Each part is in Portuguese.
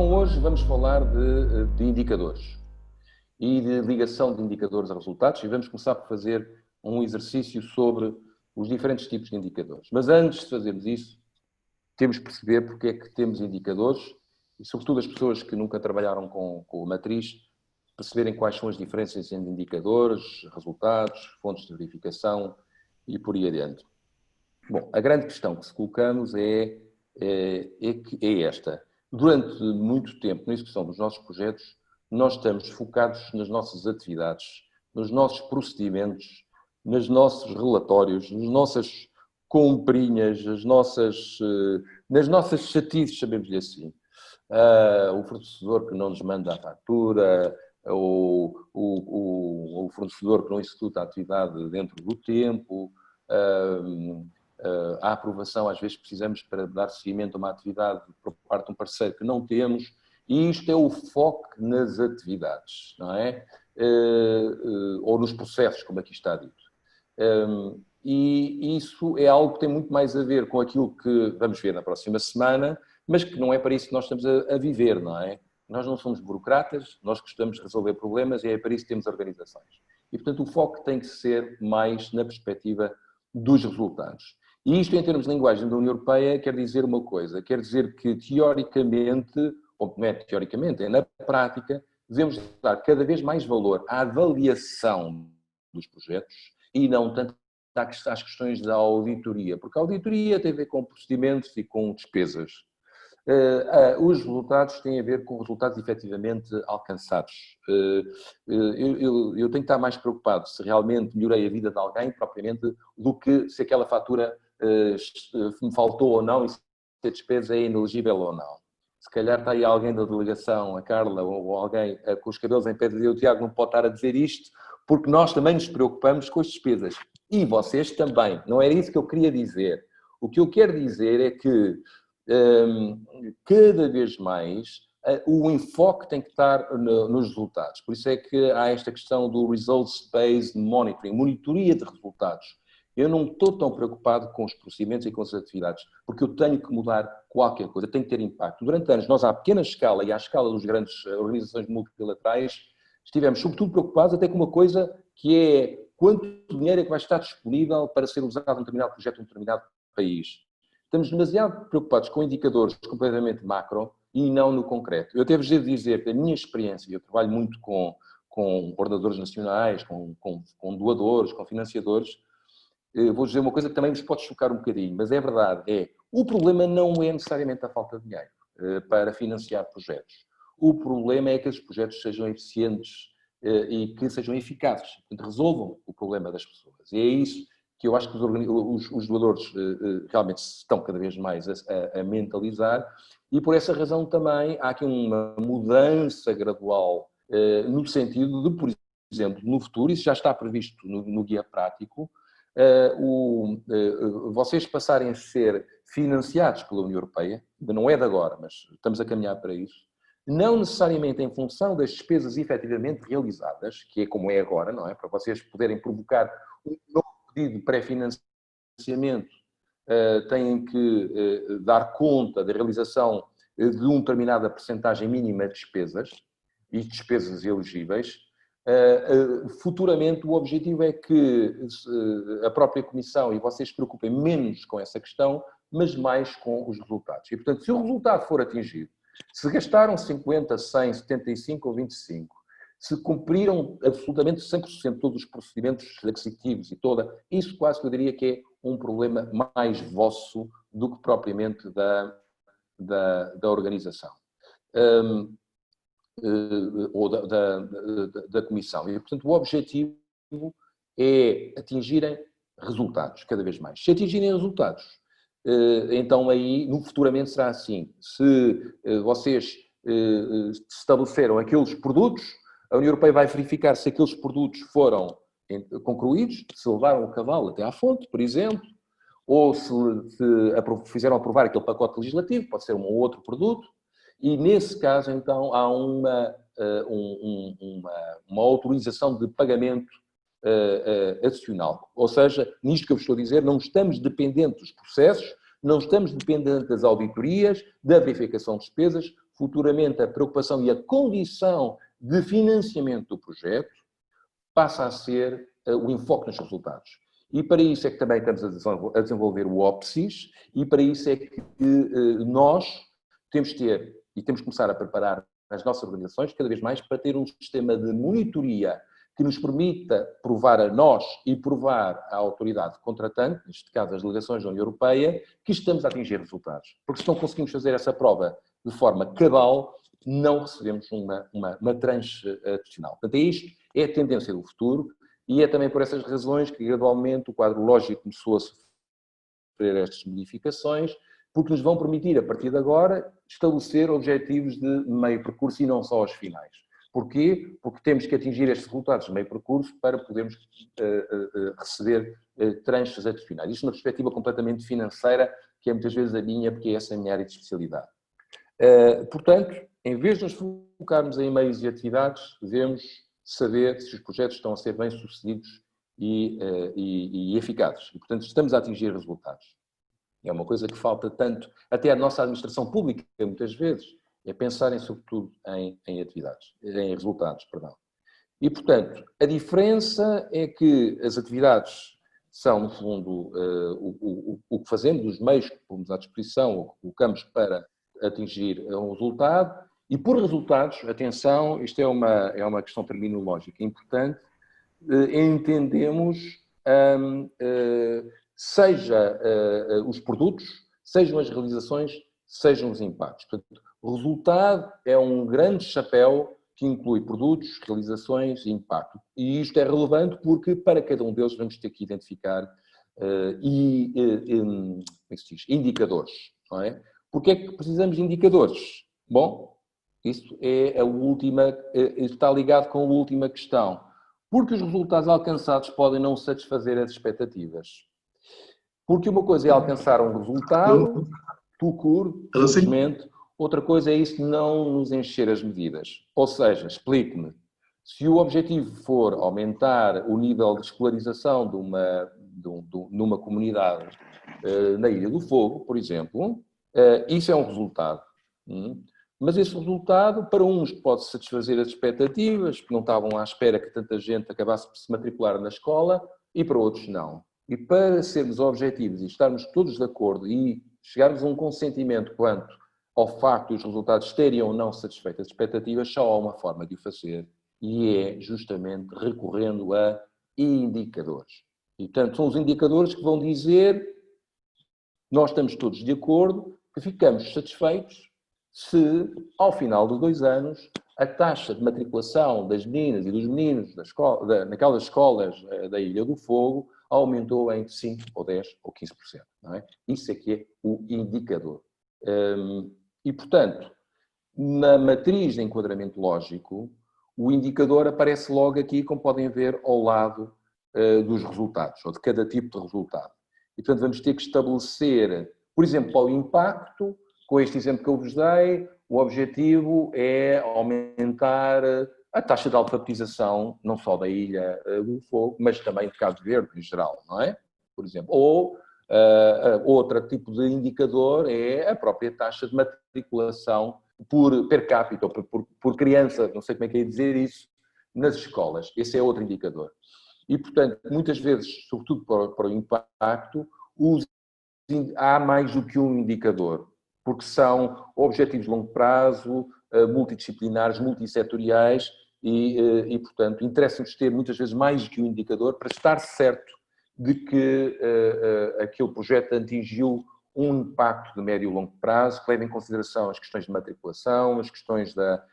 Então hoje vamos falar de indicadores e de ligação de indicadores a resultados e vamos começar por fazer um exercício sobre os diferentes tipos de indicadores. Mas antes de fazermos isso, temos que perceber porque é que temos indicadores e, sobretudo, as pessoas que nunca trabalharam com a matriz, perceberem quais são as diferenças entre indicadores, resultados, fontes de verificação e por aí adiante. Bom, a grande questão que se colocamos é esta. Durante muito tempo, na execução dos nossos projetos, nós estamos focados nas nossas atividades, nos nossos procedimentos, nos nossos relatórios, nas nossas comprinhas, nas nossas chatices, chamemos-lhe assim. O fornecedor que não nos manda a fatura, o fornecedor que não executa a atividade dentro do tempo, a aprovação, às vezes precisamos para dar seguimento a uma atividade por parte de um parceiro que não temos, e isto é o foco nas atividades, não é? Ou nos processos, como aqui está dito. E isso é algo que tem muito mais a ver com aquilo que vamos ver na próxima semana, mas que não é para isso que nós estamos a viver, não é? Nós não somos burocratas, nós gostamos de resolver problemas e é para isso que temos organizações. E, portanto, o foco tem que ser mais na perspectiva dos resultados. E isto, em termos de linguagem da União Europeia, quer dizer uma coisa, quer dizer que, teoricamente, ou não é teoricamente, é na prática, devemos dar cada vez mais valor à avaliação dos projetos e não tanto às questões da auditoria, porque a auditoria tem a ver com procedimentos e com despesas. Os resultados têm a ver com resultados efetivamente alcançados. Eu tenho que estar mais preocupado se realmente melhorei a vida de alguém, propriamente, do que se aquela fatura me faltou ou não e se a despesa é inelegível ou não. Se calhar está aí alguém da delegação, a Carla, ou alguém com os cabelos em pé de Deus, o Tiago não pode estar a dizer isto, porque nós também nos preocupamos com as despesas. E vocês também. Não era isso que eu queria dizer. O que eu quero dizer é que cada vez mais o enfoque tem que estar nos resultados. Por isso é que há esta questão do Results-Based Monitoring, monitoria de resultados. Eu não estou tão preocupado com os procedimentos e com as atividades, porque eu tenho que mudar qualquer coisa, tem que ter impacto. Durante anos, nós à pequena escala e à escala das grandes organizações multilaterais, estivemos sobretudo preocupados até com uma coisa que é quanto dinheiro é que vai estar disponível para ser usado em um determinado projeto em um determinado país. Estamos demasiado preocupados com indicadores completamente macro e não no concreto. Eu até vos devo dizer que a minha experiência, eu trabalho muito com coordenadores nacionais, com doadores, com financiadores, vou dizer uma coisa que também vos pode chocar um bocadinho, mas é verdade, o problema não é necessariamente a falta de dinheiro para financiar projetos. O problema é que esses projetos sejam eficientes e que sejam eficazes, que resolvam o problema das pessoas. E é isso que eu acho que os doadores realmente estão cada vez mais a mentalizar, e por essa razão também há aqui uma mudança gradual no sentido de, por exemplo, no futuro, isso já está previsto no guia prático, vocês passarem a ser financiados pela União Europeia, não é de agora, mas estamos a caminhar para isso, não necessariamente em função das despesas efetivamente realizadas, que é como é agora, não é? Para vocês poderem provocar um novo pedido de pré-financiamento, têm que dar conta da realização de uma determinada percentagem mínima de despesas e despesas elegíveis. Futuramente o objetivo é que a própria Comissão e vocês se preocupem menos com essa questão, mas mais com os resultados. E, portanto, se o resultado for atingido, se gastaram 50, 100, 75 ou 25, se cumpriram absolutamente 100% todos os procedimentos aquisitivos e toda, isso quase que eu diria que é um problema mais vosso do que propriamente da organização. Ou da Comissão. E, portanto, o objetivo é atingirem resultados, cada vez mais. Se atingirem resultados, então aí, no futuramente será assim. Se vocês estabeleceram aqueles produtos, a União Europeia vai verificar se aqueles produtos foram concluídos, se levaram o cavalo até à fonte, por exemplo, ou se fizeram aprovar aquele pacote legislativo, pode ser um ou outro produto. E, nesse caso, então, há uma autorização de pagamento adicional. Ou seja, nisto que eu vos estou a dizer, não estamos dependentes dos processos, não estamos dependentes das auditorias, da verificação de despesas, futuramente a preocupação e a condição de financiamento do projeto passa a ser o enfoque nos resultados. E para isso é que também estamos a desenvolver o OPSIS, e para isso é que nós temos de ter, e temos que começar a preparar as nossas organizações cada vez mais para ter um sistema de monitoria que nos permita provar a nós e provar à autoridade contratante, neste caso as delegações da União Europeia, que estamos a atingir resultados. Porque se não conseguimos fazer essa prova de forma cabal, não recebemos uma tranche adicional. Portanto, é isto, é a tendência do futuro, e é também por essas razões que gradualmente o quadro lógico começou a sofrer estas modificações, porque nos vão permitir, a partir de agora, estabelecer objetivos de meio percurso e não só os finais. Porquê? Porque temos que atingir estes resultados de meio percurso para podermos receber tranches adicionais. Isto numa perspectiva completamente financeira, que é muitas vezes a minha, porque essa é a minha área de especialidade. Portanto, em vez de nos focarmos em meios e atividades, devemos saber se os projetos estão a ser bem-sucedidos e eficazes. E, portanto, estamos a atingir resultados. É uma coisa que falta tanto, até à nossa administração pública, muitas vezes, é pensarem sobretudo em atividades, em resultados, perdão. E, portanto, a diferença é que as atividades são, no fundo, o que fazemos, os meios que pomos à disposição, ou que colocamos para atingir um resultado, e por resultados, atenção, isto é uma questão terminológica importante, entendemos seja os produtos, sejam as realizações, sejam os impactos. Portanto, o resultado é um grande chapéu que inclui produtos, realizações e impacto. E isto é relevante porque para cada um deles vamos ter que identificar como é que se diz? Indicadores. Não é? Porquê é que precisamos de indicadores? Bom, isso é a última, está ligado com a última questão. Porque os resultados alcançados podem não satisfazer as expectativas. Porque uma coisa é alcançar um resultado, simplesmente, outra coisa é isso não nos encher as medidas. Ou seja, explique-me, se o objetivo for aumentar o nível de escolarização numa comunidade na Ilha do Fogo, por exemplo, isso é um resultado. Mas esse resultado, para uns, pode satisfazer as expectativas, porque não estavam à espera que tanta gente acabasse por se matricular na escola, e para outros não. E para sermos objetivos e estarmos todos de acordo e chegarmos a um consentimento quanto ao facto de os resultados terem ou não satisfeito as expectativas, só há uma forma de o fazer, e é justamente recorrendo a indicadores. E, portanto, são os indicadores que vão dizer, nós estamos todos de acordo, que ficamos satisfeitos se, ao final de 2 anos, a taxa de matriculação das meninas e dos meninos naquelas escolas da Ilha do Fogo aumentou entre 5% ou 10% ou 15%. Não é? Isso é que é o indicador. E, portanto, na matriz de enquadramento lógico, o indicador aparece logo aqui, como podem ver, ao lado dos resultados, ou de cada tipo de resultado. E, portanto, vamos ter que estabelecer, por exemplo, para o impacto, com este exemplo que eu vos dei, o objetivo é aumentar a taxa de alfabetização, não só da Ilha do Fogo, mas também de Cabo Verde, em geral, não é? Por exemplo. Ou outro tipo de indicador é a própria taxa de matriculação por per capita, ou por criança, não sei como é que é dizer isso, nas escolas. Esse é outro indicador. E, portanto, muitas vezes, sobretudo para o impacto, há mais do que um indicador, porque são objetivos de longo prazo, multidisciplinares, multissetoriais e portanto, interessa-nos ter muitas vezes mais do que um indicador para estar certo de que aquele projeto atingiu um impacto de médio e longo prazo, que leva em consideração as questões de matriculação, as questões da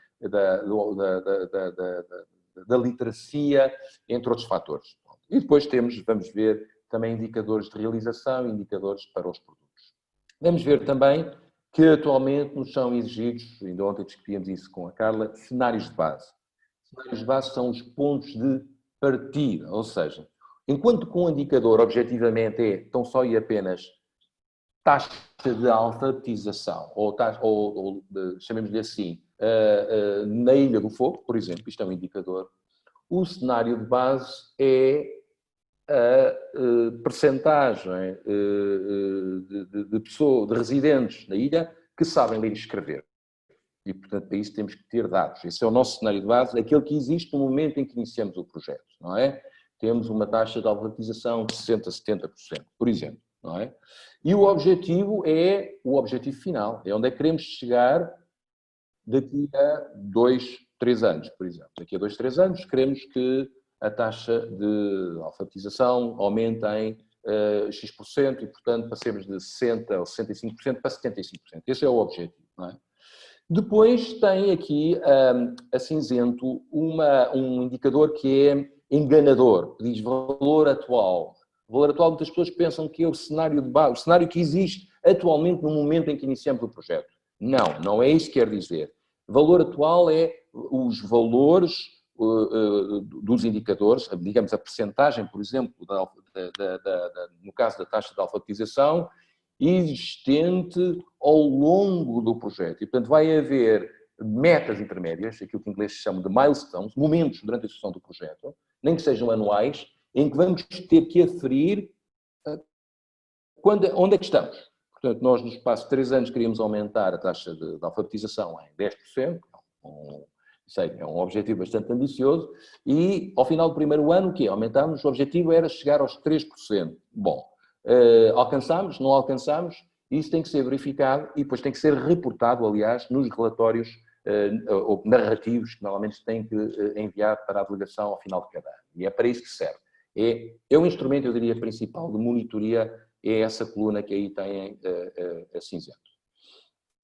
literacia, entre outros fatores. E depois vamos ver também indicadores de realização e indicadores para os produtos. Vamos ver também que atualmente nos são exigidos, ainda ontem discutíamos isso com a Carla, cenários de base. Cenários de base são os pontos de partida, ou seja, enquanto que um indicador objetivamente é tão só e apenas taxa de alfabetização, ou chamemos-lhe assim, na Ilha do Fogo, por exemplo, isto é um indicador, o cenário de base é a percentagem de residentes na ilha que sabem ler e escrever. E, portanto, para isso temos que ter dados. Esse é o nosso cenário de base, aquele que existe no momento em que iniciamos o projeto, não é? Temos uma taxa de alfabetização de 60%, 70%, por exemplo, não é? E o objetivo é o objetivo final, é onde é que queremos chegar daqui a 2, 3 anos, por exemplo. Daqui a 2, 3 anos queremos que a taxa de alfabetização aumente em X% e, portanto, passemos de 60% ou 65% para 75%. Esse é o objetivo, não é? Depois tem aqui a cinzento um indicador que é enganador, que diz valor atual. O valor atual, muitas pessoas pensam que é o cenário de base, o cenário que existe atualmente no momento em que iniciamos o projeto. Não, não é isso que quer dizer. Valor atual é os valores dos indicadores, digamos a percentagem, por exemplo, no caso da taxa de alfabetização, existente ao longo do projeto. E, portanto, vai haver metas intermédias, aquilo que em inglês se chama de milestones, momentos durante a execução do projeto, nem que sejam anuais, em que vamos ter que aferir onde é que estamos. Portanto, nós, no espaço de 3 anos, queríamos aumentar a taxa de alfabetização em 10%, sei, é um objetivo bastante ambicioso, e ao final do primeiro ano, o quê? Aumentámos, o objetivo era chegar aos 3%. Bom, alcançámos, não alcançámos, isso tem que ser verificado e depois tem que ser reportado, aliás, nos relatórios ou narrativos que normalmente se tem que enviar para a delegação ao final de cada ano. E é para isso que serve. É um instrumento, eu diria, principal de monitoria, é essa coluna que aí tem a cinzento.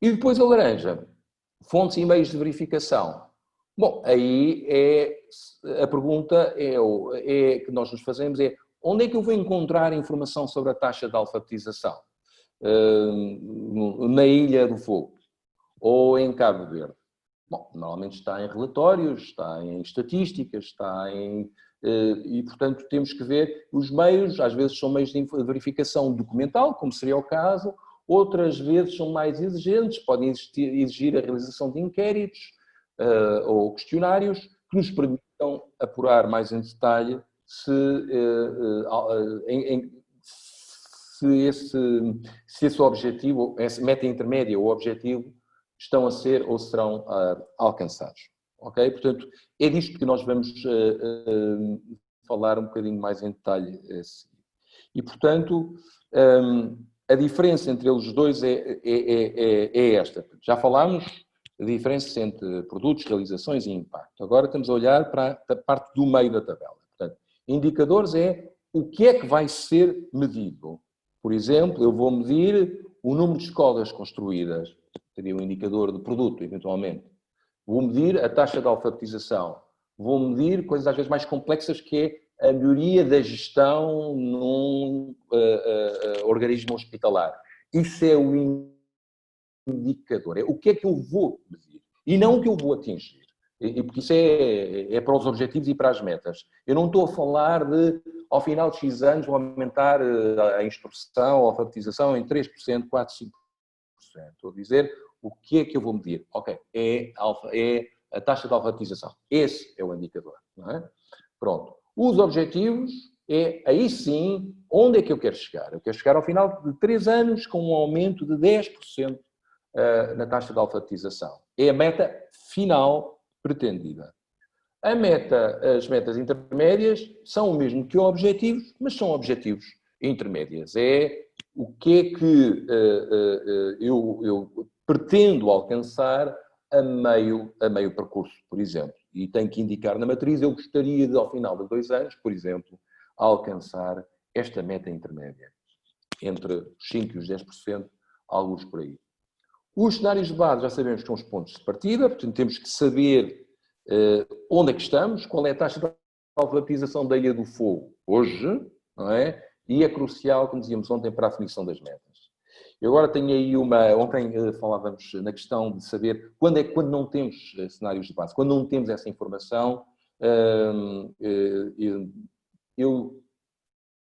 E depois a laranja, fontes e meios de verificação. Bom, aí a pergunta que nós nos fazemos é: onde é que eu vou encontrar informação sobre a taxa de alfabetização? Na Ilha do Fogo ou em Cabo Verde? Bom, normalmente está em relatórios, está em estatísticas, e, portanto, temos que ver os meios, às vezes são meios de verificação documental, como seria o caso, outras vezes são mais exigentes, podem exigir a realização de inquéritos ou questionários que nos permitam apurar mais em detalhe se esse objetivo, essa meta intermédia ou objetivo, estão a ser ou serão alcançados. Ok? Portanto, é disto que nós vamos falar um bocadinho mais em detalhe. E, portanto, a diferença entre eles dois é esta. Já falámos da diferença entre produtos, realizações e impacto. Agora estamos a olhar para a parte do meio da tabela. Portanto, indicadores é o que é que vai ser medido. Por exemplo, eu vou medir o número de escolas construídas, seria um indicador de produto, eventualmente. Vou medir a taxa de alfabetização. Vou medir coisas às vezes mais complexas, que é a melhoria da gestão num organismo hospitalar. Isso é o indicador. É o que é que eu vou medir e não o que eu vou atingir. Porque isso é para os objetivos e para as metas. Eu não estou a falar de, ao final de X anos, vou aumentar a instrução, a alfabetização em 3%, 4%, 5%. Estou a dizer o que é que eu vou medir. Ok, é a taxa de alfabetização. Esse é o indicador. Não é? Pronto. Os objetivos aí sim, onde é que eu quero chegar? Eu quero chegar ao final de 3 anos com um aumento de 10% na taxa de alfabetização. É a meta final pretendida. As metas intermédias são o mesmo que objetivos, mas são objetivos intermédias. É o que é que eu pretendo alcançar a meio percurso, por exemplo. E tenho que indicar na matriz, eu gostaria de, ao final de 2 anos, por exemplo, alcançar esta meta intermédia. Entre os 5% e os 10%, alguns por aí. Os cenários de base já sabemos que são os pontos de partida, portanto temos que saber onde é que estamos, qual é a taxa de alfabetização da Ilha do Fogo hoje, não é? E é crucial, como dizíamos ontem, para a definição das metas. Eu agora tenho aí ontem falávamos na questão de saber quando não temos cenários de base, quando não temos essa informação, eu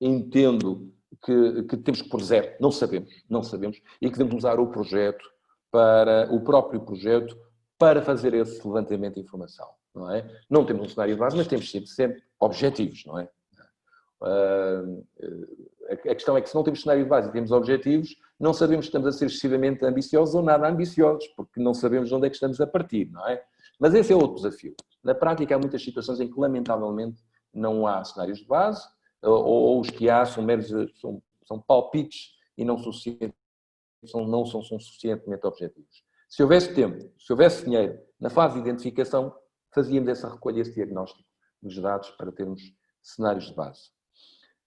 entendo que temos que pôr zero, não sabemos, e que devemos usar o próprio projeto, para fazer esse levantamento de informação, não é? Não temos um cenário de base, mas temos sempre objetivos, não é? A questão é que se não temos cenário de base e temos objetivos, não sabemos se estamos a ser excessivamente ambiciosos ou nada ambiciosos, porque não sabemos de onde é que estamos a partir, não é? Mas esse é outro desafio. Na prática, há muitas situações em que, lamentavelmente, não há cenários de base, ou os que há são meros são palpites e não são suficientemente objetivos. Se houvesse tempo, se houvesse dinheiro, na fase de identificação, fazíamos essa recolha, esse diagnóstico dos dados para termos cenários de base.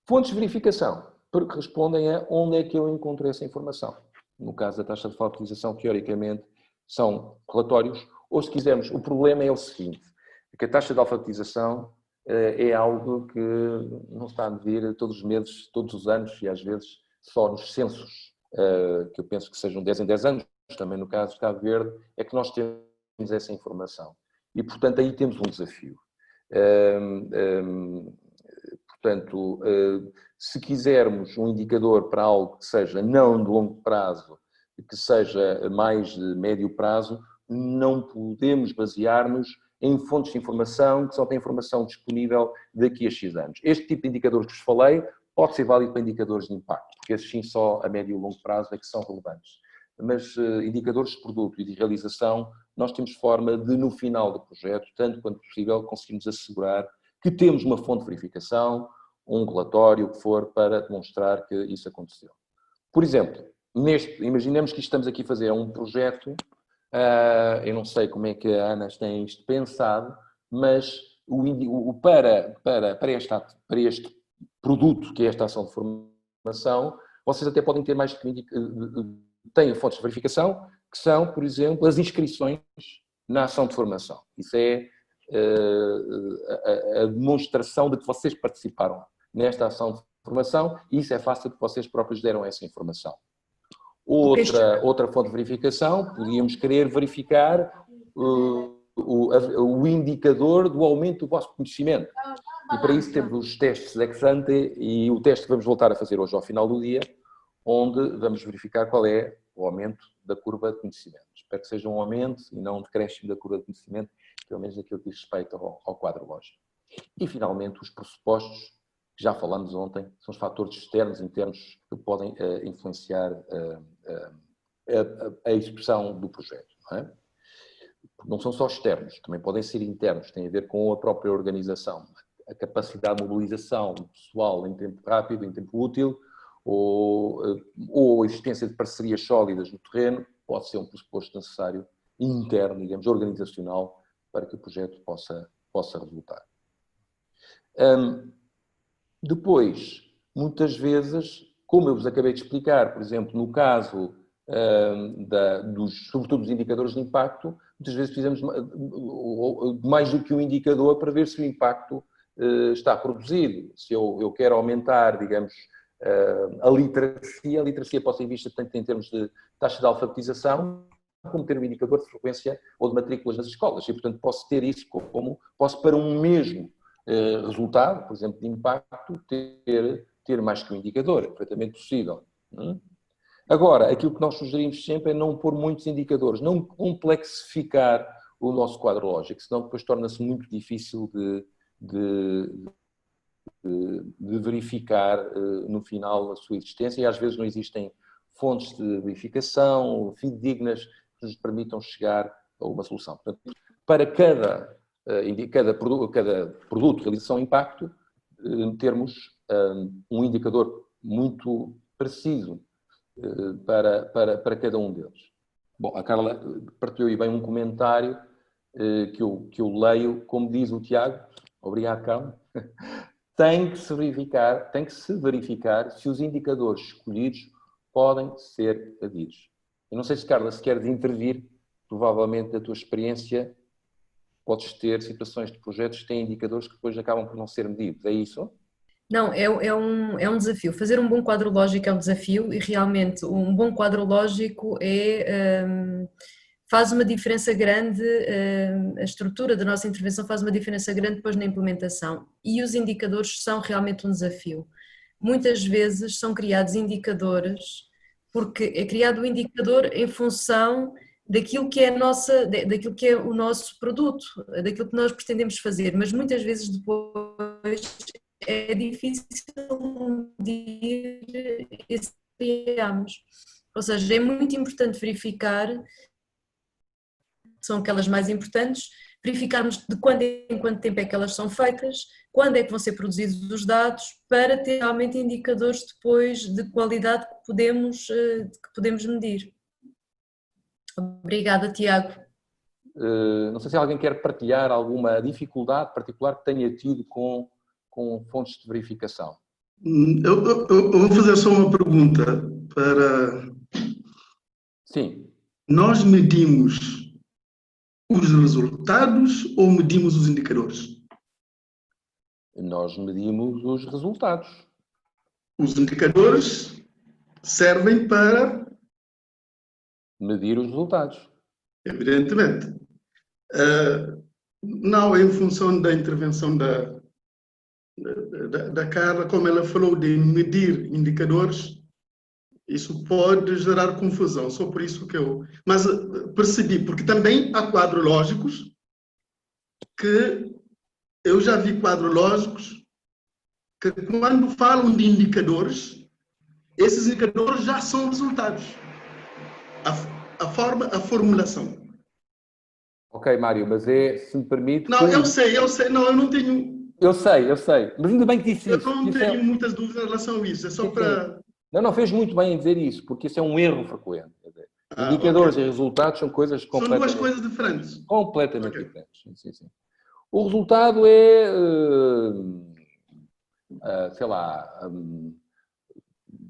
Fontes de verificação, porque respondem a onde é que eu encontro essa informação. No caso da taxa de utilização, teoricamente, são relatórios, ou se quisermos, o problema é o seguinte, que a taxa de alfabetização é algo que não se está a medir todos os meses, todos os anos, e às vezes só nos censos, que eu penso que sejam 10 em 10 anos, também no caso de Cabo Verde, é que nós temos essa informação. E, portanto, aí temos um desafio. Portanto, se quisermos um indicador para algo que seja não de longo prazo, que seja mais de médio prazo, não podemos basear-nos em fontes de informação que só têm informação disponível daqui a X anos. Este tipo de indicadores que vos falei pode ser válido para indicadores de impacto, porque esses sim só a médio e longo prazo é que são relevantes. Mas indicadores de produto e de realização, nós temos forma de, no final do projeto, tanto quanto possível, conseguirmos assegurar que temos uma fonte de verificação, um relatório, o que for, para demonstrar que isso aconteceu. Por exemplo, imaginemos que estamos aqui a fazer um projeto, eu não sei como é que a Ana tem isto pensado, mas para este produto, que é esta ação de formação, vocês até podem ter mais que têm fontes de verificação, que são, por exemplo, as inscrições na ação de formação. Isso é a demonstração de que vocês participaram nesta ação de formação e isso é fácil porque vocês próprios deram essa informação. Outra fonte de verificação, podíamos querer verificar o indicador do aumento do vosso conhecimento. E para isso temos os testes ex ante e o teste que vamos voltar a fazer hoje ao final do dia, onde vamos verificar qual é o aumento da curva de conhecimento. Espero que seja um aumento e não um decréscimo da curva de conhecimento, pelo menos naquilo que diz respeito ao quadro lógico. E, finalmente, os pressupostos, que já falamos ontem, são os fatores externos e internos que podem influenciar a execução do projeto. Não é? Não são só externos, também podem ser internos, têm a ver com a própria organização, a capacidade de mobilização pessoal em tempo rápido, em tempo útil, ou a existência de parcerias sólidas no terreno, pode ser um pressuposto necessário interno, digamos, organizacional, para que o projeto possa resultar. Depois, muitas vezes, como eu vos acabei de explicar, por exemplo, no caso sobretudo dos indicadores de impacto, muitas vezes precisamos mais do que um indicador para ver se o impacto está produzido. Se eu quero aumentar, digamos, a literacia pode ser vista tanto em termos de taxa de alfabetização, como ter um indicador de frequência ou de matrículas nas escolas. E, portanto, posso ter isso posso para um mesmo resultado, por exemplo, de impacto, ter mais que um indicador. É perfeitamente possível. Agora, aquilo que nós sugerimos sempre é não pôr muitos indicadores, não complexificar o nosso quadro lógico, senão depois torna-se muito difícil de verificar no final a sua existência e às vezes não existem fontes de verificação fidedignas que nos permitam chegar a uma solução. Portanto, para cada produto de realização impacto, termos um indicador muito preciso para cada um deles. Bom, a Carla partilhou aí bem um comentário que eu leio, como diz o Tiago, obrigado, Carla, tem que se verificar se os indicadores escolhidos podem ser adidos. Eu não sei se, Carla, se queres intervir, provavelmente da tua experiência, podes ter situações de projetos que têm indicadores que depois acabam por não ser medidos, é isso? Não, é um desafio. Fazer um bom quadro lógico é um desafio e realmente um bom quadro lógico faz uma diferença grande, a estrutura da nossa intervenção faz uma diferença grande depois na implementação e os indicadores são realmente um desafio. Muitas vezes são criados indicadores porque é criado o indicador em função daquilo que é daquilo que é o nosso produto, daquilo que nós pretendemos fazer, mas muitas vezes depois é difícil medir esse que criamos. Ou seja, é muito importante verificar, são aquelas mais importantes, verificarmos de quando em quanto tempo é que elas são feitas, quando é que vão ser produzidos os dados, para ter realmente indicadores depois de qualidade que podemos medir. Obrigada, Tiago. Não sei se alguém quer partilhar alguma dificuldade particular que tenha tido com fontes de verificação. Eu vou fazer só uma pergunta para... Sim. Nós medimos os resultados ou medimos os indicadores? Nós medimos os resultados. Os indicadores servem para medir os resultados. Evidentemente. Não em função da intervenção da Carla, como ela falou de medir indicadores, isso pode gerar confusão, só por isso que eu... Mas percebi, porque também há quadros lógicos que eu já vi quadros lógicos que quando falam de indicadores, esses indicadores já são resultados. A formulação. Ok, Mário, mas se me permite... Não, eu sei, não, eu não tenho... Eu sei, mas ainda bem que disse isso. Eu não tenho muitas dúvidas em relação a isso, é só para... Não, fez muito bem em dizer isso, porque isso é um erro frequente. Indicadores e resultados são coisas completamente... São duas coisas diferentes. Completamente diferentes. Sim. O resultado é, sei lá,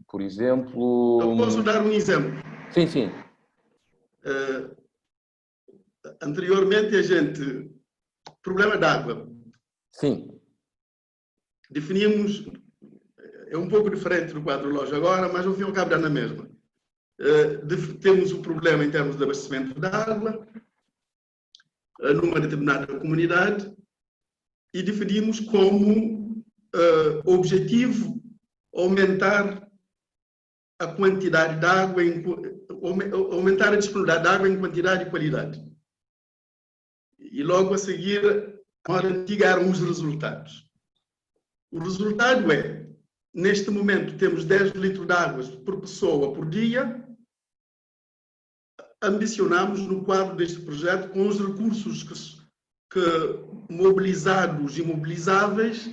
por exemplo... Eu posso dar um exemplo. Sim. Anteriormente a gente... Problema d'água. Sim. Definimos... É um pouco diferente do quadro lógico agora, mas ao fim e ao cabo dá na mesma. Temos um problema em termos de abastecimento de água numa determinada comunidade e definimos como objetivo aumentar a quantidade de água, aumentar a disponibilidade de água em quantidade e qualidade. E logo a seguir, tiveram os resultados. O resultado é, neste momento, temos 10 litros de água por pessoa por dia. Ambicionamos, no quadro deste projeto, com os recursos que mobilizados e mobilizáveis,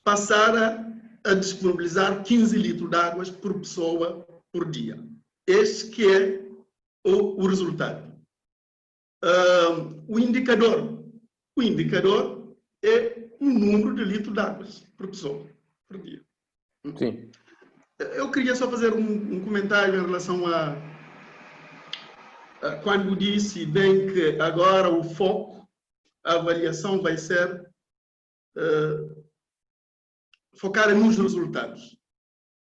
passar a disponibilizar 15 litros de água por pessoa por dia. Este que é o resultado. O indicador é o número de litros de água por pessoa por dia. Sim. Eu queria só fazer um comentário em relação a quando disse bem que agora o foco, a avaliação vai ser focar nos resultados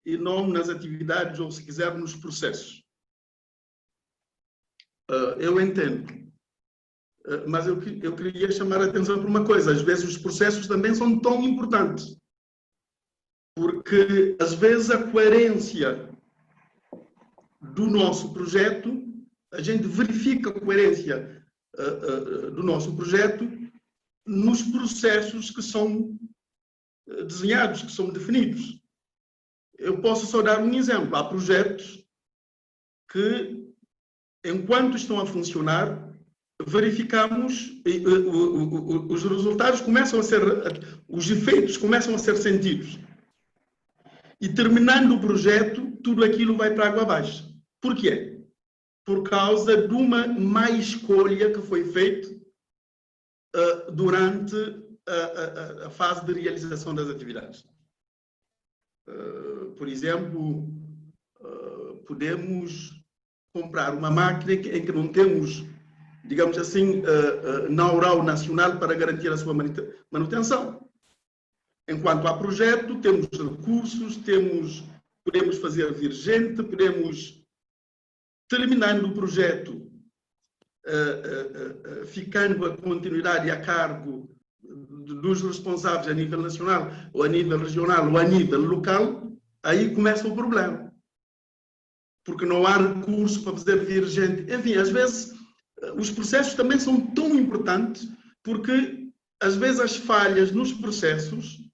e não nas atividades ou, se quiser, nos processos. Eu entendo, mas eu queria chamar a atenção para uma coisa. Às vezes os processos também são tão importantes, porque às vezes a coerência do nosso projeto, a gente verifica a coerência do nosso projeto nos processos que são desenhados, que são definidos. Eu posso só dar um exemplo. Há projetos que, enquanto estão a funcionar, verificamos, os resultados começam a ser, os efeitos começam a ser sentidos. E terminando o projeto, tudo aquilo vai para água abaixo. Por quê? Por causa de uma má escolha que foi feita durante a fase de realização das atividades. Por exemplo, podemos comprar uma máquina em que não temos, digamos assim, know-how nacional para garantir a sua manutenção. Enquanto há projeto, temos recursos, podemos fazer vir gente, podemos, terminando o projeto, ficando a continuidade a cargo dos responsáveis a nível nacional, ou a nível regional, ou a nível local, aí começa o problema. Porque não há recurso para fazer vir gente. Enfim, às vezes, os processos também são tão importantes, porque às vezes as falhas nos processos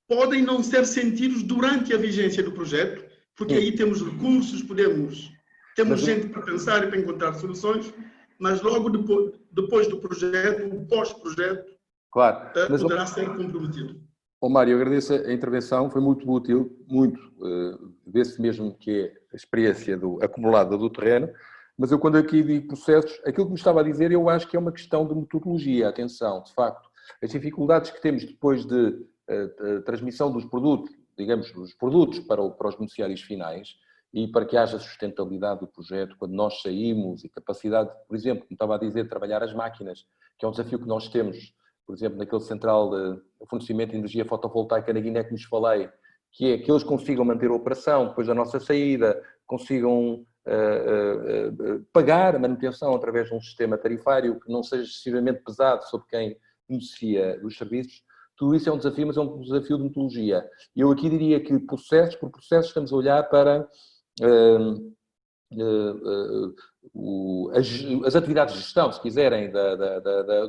podem não ser sentidos durante a vigência do projeto, porque aí temos recursos, temos gente para pensar e para encontrar soluções, mas logo depois do projeto, o pós-projeto, claro. poderá ser comprometido. Mário, eu agradeço a intervenção, foi muito útil, muito. Vê-se mesmo que é a experiência acumulada do terreno, mas eu quando aqui digo processos, aquilo que me estava a dizer, eu acho que é uma questão de metodologia, atenção, de facto. As dificuldades que temos depois de transmissão dos produtos, digamos, dos produtos para os beneficiários finais, e para que haja sustentabilidade do projeto, quando nós saímos e capacidade, por exemplo, como estava a dizer, trabalhar as máquinas, que é um desafio que nós temos, por exemplo, naquele central de fornecimento de energia fotovoltaica na Guiné que lhes falei, que é que eles consigam manter a operação depois da nossa saída, consigam pagar a manutenção através de um sistema tarifário que não seja excessivamente pesado sobre quem beneficia dos serviços. Tudo isso é um desafio, mas é um desafio de metodologia. E eu aqui diria que processos por processos estamos a olhar para as atividades de gestão, se quiserem,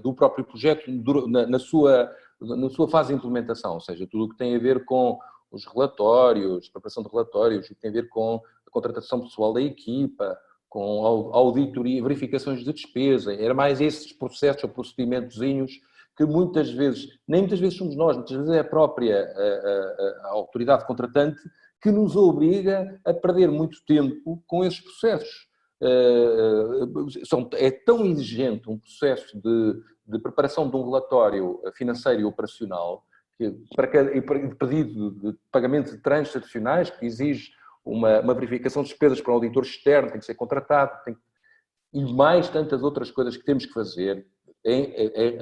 do próprio projeto na sua fase de implementação, ou seja, tudo o que tem a ver com os relatórios, preparação de relatórios, o que tem a ver com a contratação pessoal da equipa, com auditoria, verificações de despesa, era mais esses processos ou procedimentozinhos que muitas vezes, nem muitas vezes somos nós, muitas vezes é a própria a autoridade contratante que nos obriga a perder muito tempo com esses processos. É tão exigente um processo de preparação de um relatório financeiro e operacional, que para pedido de pagamento de tranches adicionais, que exige uma verificação de despesas para um auditor externo, tem que ser contratado, e mais tantas outras coisas que temos que fazer,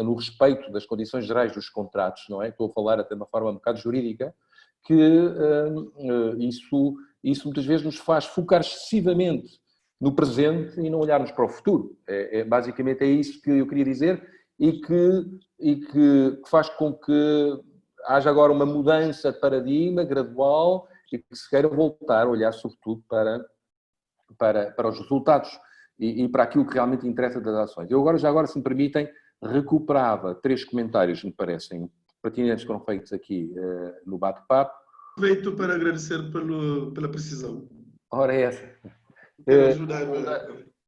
no respeito das condições gerais dos contratos, não é? Estou a falar até de uma forma um bocado jurídica, que isso muitas vezes nos faz focar excessivamente no presente e não olharmos para o futuro. Basicamente é isso que eu queria dizer e que faz com que haja agora uma mudança de paradigma gradual e que se queira voltar a olhar sobretudo para os resultados e para aquilo que realmente interessa das ações. Eu agora, se me permitem, recuperava 3 comentários que me parecem pertinentes que foram feitos aqui no bate-papo. Aproveito para agradecer pela precisão. Ora, é essa.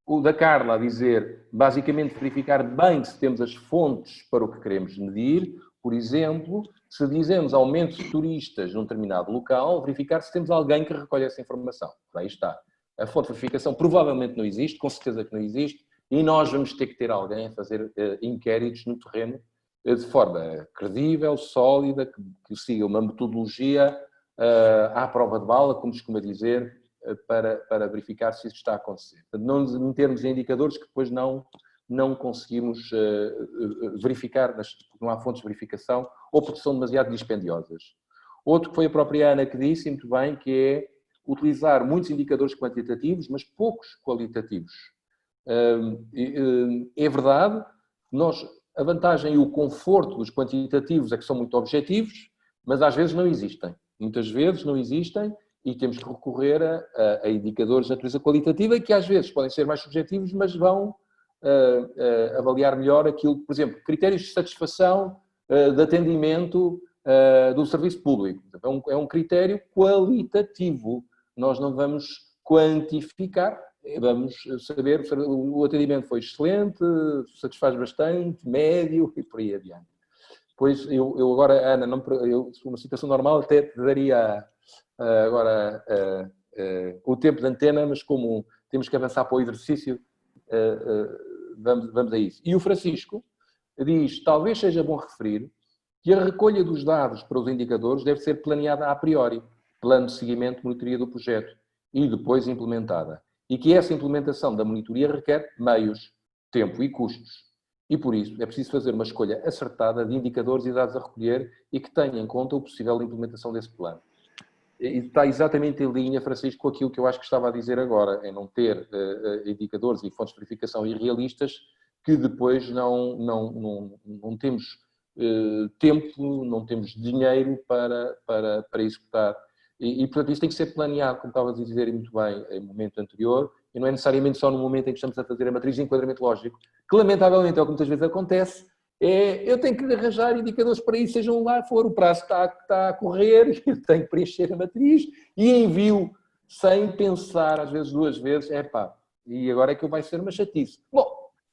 O da Carla a dizer, basicamente, verificar bem se temos as fontes para o que queremos medir. Por exemplo, se dizemos aumento de turistas num determinado local, verificar se temos alguém que recolhe essa informação. Aí está. A fonte de verificação provavelmente não existe, com certeza que não existe, e nós vamos ter que ter alguém a fazer inquéritos no terreno de forma credível, sólida, que siga uma metodologia à prova de bala, como se costuma dizer, para verificar se isso está a acontecer. Não nos metermos em indicadores que depois não conseguimos verificar, porque não há fontes de verificação ou porque são demasiado dispendiosas. Outro que foi a própria Ana que disse, muito bem, que é utilizar muitos indicadores quantitativos, mas poucos qualitativos. É verdade, a vantagem e o conforto dos quantitativos é que são muito objetivos, mas às vezes não existem. Muitas vezes não existem e temos que recorrer a indicadores de natureza qualitativa que às vezes podem ser mais subjetivos, mas vão avaliar melhor aquilo, por exemplo, critérios de satisfação de atendimento do serviço público. É um critério qualitativo. Nós não vamos quantificar, vamos saber se o atendimento foi excelente, satisfaz bastante, médio e por aí adiante. Pois eu agora, Ana, numa situação normal até te daria agora o tempo de antena, mas como temos que avançar para o exercício, vamos a isso. E o Francisco diz, talvez seja bom referir que a recolha dos dados para os indicadores deve ser planeada a priori, plano de seguimento e monitoria do projeto, e depois implementada. E que essa implementação da monitoria requer meios, tempo e custos. E por isso é preciso fazer uma escolha acertada de indicadores e dados a recolher e que tenha em conta o possível implementação desse plano. E está exatamente em linha, Francisco, com aquilo que eu acho que estava a dizer agora, é não ter indicadores e fontes de verificação irrealistas que depois não temos tempo, não temos dinheiro para executar. E, portanto, isso tem que ser planeado, como estava a dizer muito bem, em momento anterior, e não é necessariamente só no momento em que estamos a fazer a matriz de enquadramento lógico, que lamentavelmente é o que muitas vezes acontece, eu tenho que arranjar indicadores para isso, sejam lá for, o prazo está a correr, eu tenho que preencher a matriz e envio sem pensar, às vezes, duas vezes, e agora é que vai ser uma chatice. Bom,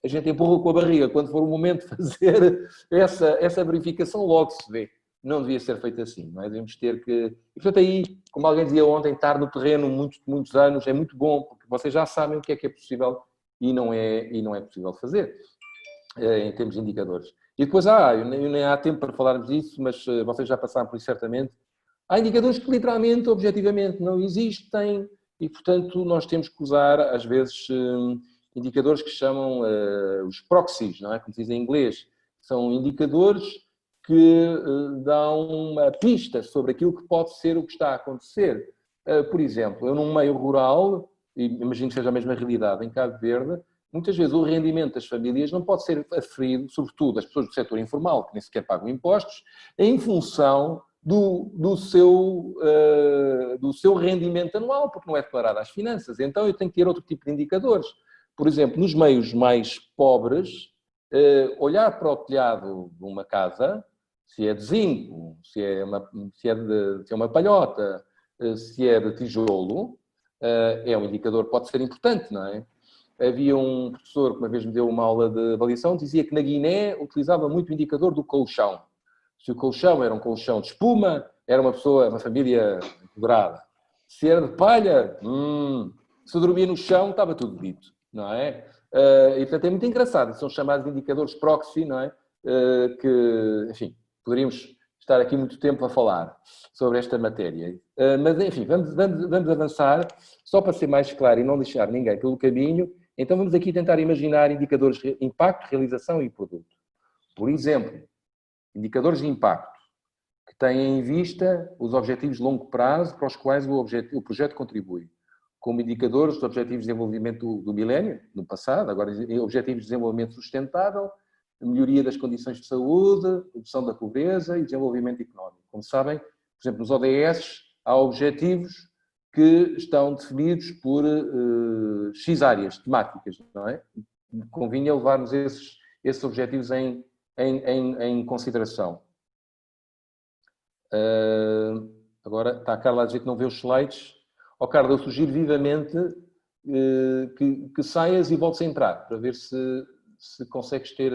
a gente empurra com a barriga, quando for o momento de fazer essa verificação, logo se vê. Não devia ser feito assim, não é? Devemos ter que... E, portanto, aí, como alguém dizia ontem, estar no terreno muitos anos é muito bom, porque vocês já sabem o que é possível e não é possível fazer, em termos de indicadores. E depois, nem há tempo para falarmos disso, mas vocês já passaram por isso certamente. Há indicadores que literalmente, objetivamente, não existem e, portanto, nós temos que usar, às vezes, indicadores que chamam os proxies, não é? Como se diz em inglês. São indicadores que dão uma pista sobre aquilo que pode ser o que está a acontecer. Por exemplo, eu num meio rural, e imagino que seja a mesma realidade em Cabo Verde, muitas vezes o rendimento das famílias não pode ser aferido, sobretudo as pessoas do setor informal, que nem sequer pagam impostos, em função do seu rendimento anual, porque não é declarado às finanças. Então eu tenho que ter outro tipo de indicadores. Por exemplo, nos meios mais pobres, olhar para o telhado de uma casa, se é de zinco, se é uma palhota, se é de tijolo, é um indicador que pode ser importante, não é? Havia um professor que uma vez me deu uma aula de avaliação, dizia que na Guiné utilizava muito o indicador do colchão. Se o colchão era um colchão de espuma, era uma família empoderada. Se era de palha, se dormia no chão, estava tudo dito, não é? E, portanto, é muito engraçado. São chamados de indicadores proxy, não é? Que, enfim, poderíamos estar aqui muito tempo a falar sobre esta matéria. Mas, enfim, vamos avançar, só para ser mais claro e não deixar ninguém pelo caminho. Então, vamos aqui tentar imaginar indicadores de impacto, realização e produto. Por exemplo, indicadores de impacto que têm em vista os objetivos de longo prazo para os quais o projeto contribui, como indicadores dos objetivos de desenvolvimento do milénio, no passado, agora objetivos de desenvolvimento sustentável, melhoria das condições de saúde, redução da pobreza e desenvolvimento económico. Como sabem, por exemplo, nos ODS há objetivos que estão definidos por X áreas temáticas, não é? Convinha levarmos esses objetivos em consideração. Agora está a Carla a dizer que não vê os slides. Carla, eu sugiro vivamente que saias e voltes a entrar, para ver se consegues ter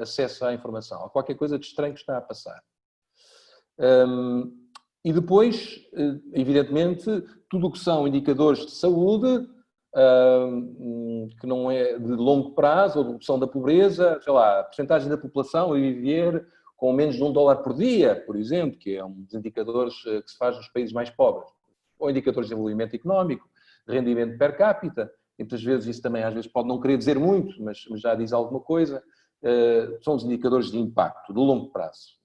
acesso à informação. Há qualquer coisa de estranho que está a passar. E depois, evidentemente, tudo o que são indicadores de saúde, que não é de longo prazo, ou de redução da pobreza, sei lá, a percentagem da população a viver com menos de $1 por dia, por exemplo, que é um dos indicadores que se faz nos países mais pobres. Ou indicadores de desenvolvimento económico, rendimento per capita, e muitas vezes isso também às vezes pode não querer dizer muito, mas já diz alguma coisa. São os indicadores de impacto, de longo prazo.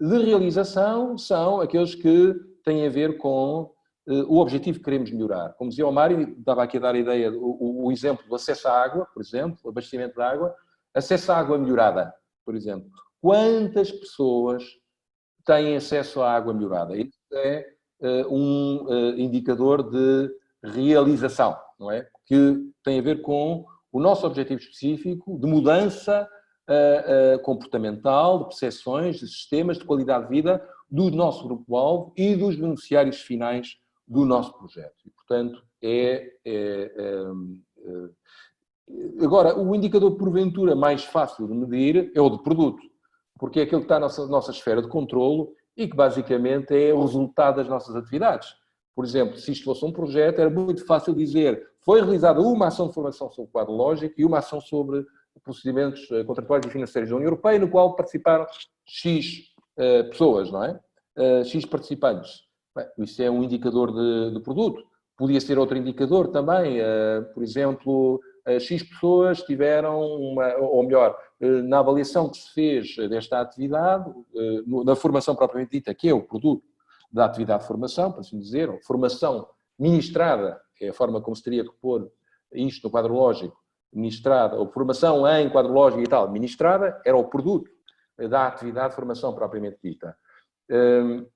De realização são aqueles que têm a ver com o objetivo que queremos melhorar. Como dizia o Mário, estava aqui a dar a ideia, o exemplo do acesso à água, por exemplo, o abastecimento de água, acesso à água melhorada, por exemplo. Quantas pessoas têm acesso à água melhorada? Isso é um indicador de realização, não é? Que tem a ver com o nosso objetivo específico de mudança comportamental, de percepções, de sistemas, de qualidade de vida do nosso grupo-alvo e dos beneficiários finais do nosso projeto. E, portanto, agora, o indicador, porventura, mais fácil de medir é o de produto, porque é aquele que está na nossa esfera de controlo e que, basicamente, é o resultado das nossas atividades. Por exemplo, se isto fosse um projeto, era muito fácil dizer foi realizada uma ação de formação sobre o quadro lógico e uma ação sobre procedimentos contratuais e financeiros da União Europeia, no qual participaram X pessoas, não é? X participantes. Bem, isso é um indicador de produto. Podia ser outro indicador também, por exemplo, X pessoas tiveram ou melhor, na avaliação que se fez desta atividade, na formação propriamente dita, que é o produto da atividade de formação, por assim dizer, ou formação ministrada, que é a forma como se teria que pôr isto no quadro lógico, ministrada, ou formação em quadro lógico e tal, ministrada, era o produto da atividade de formação propriamente dita.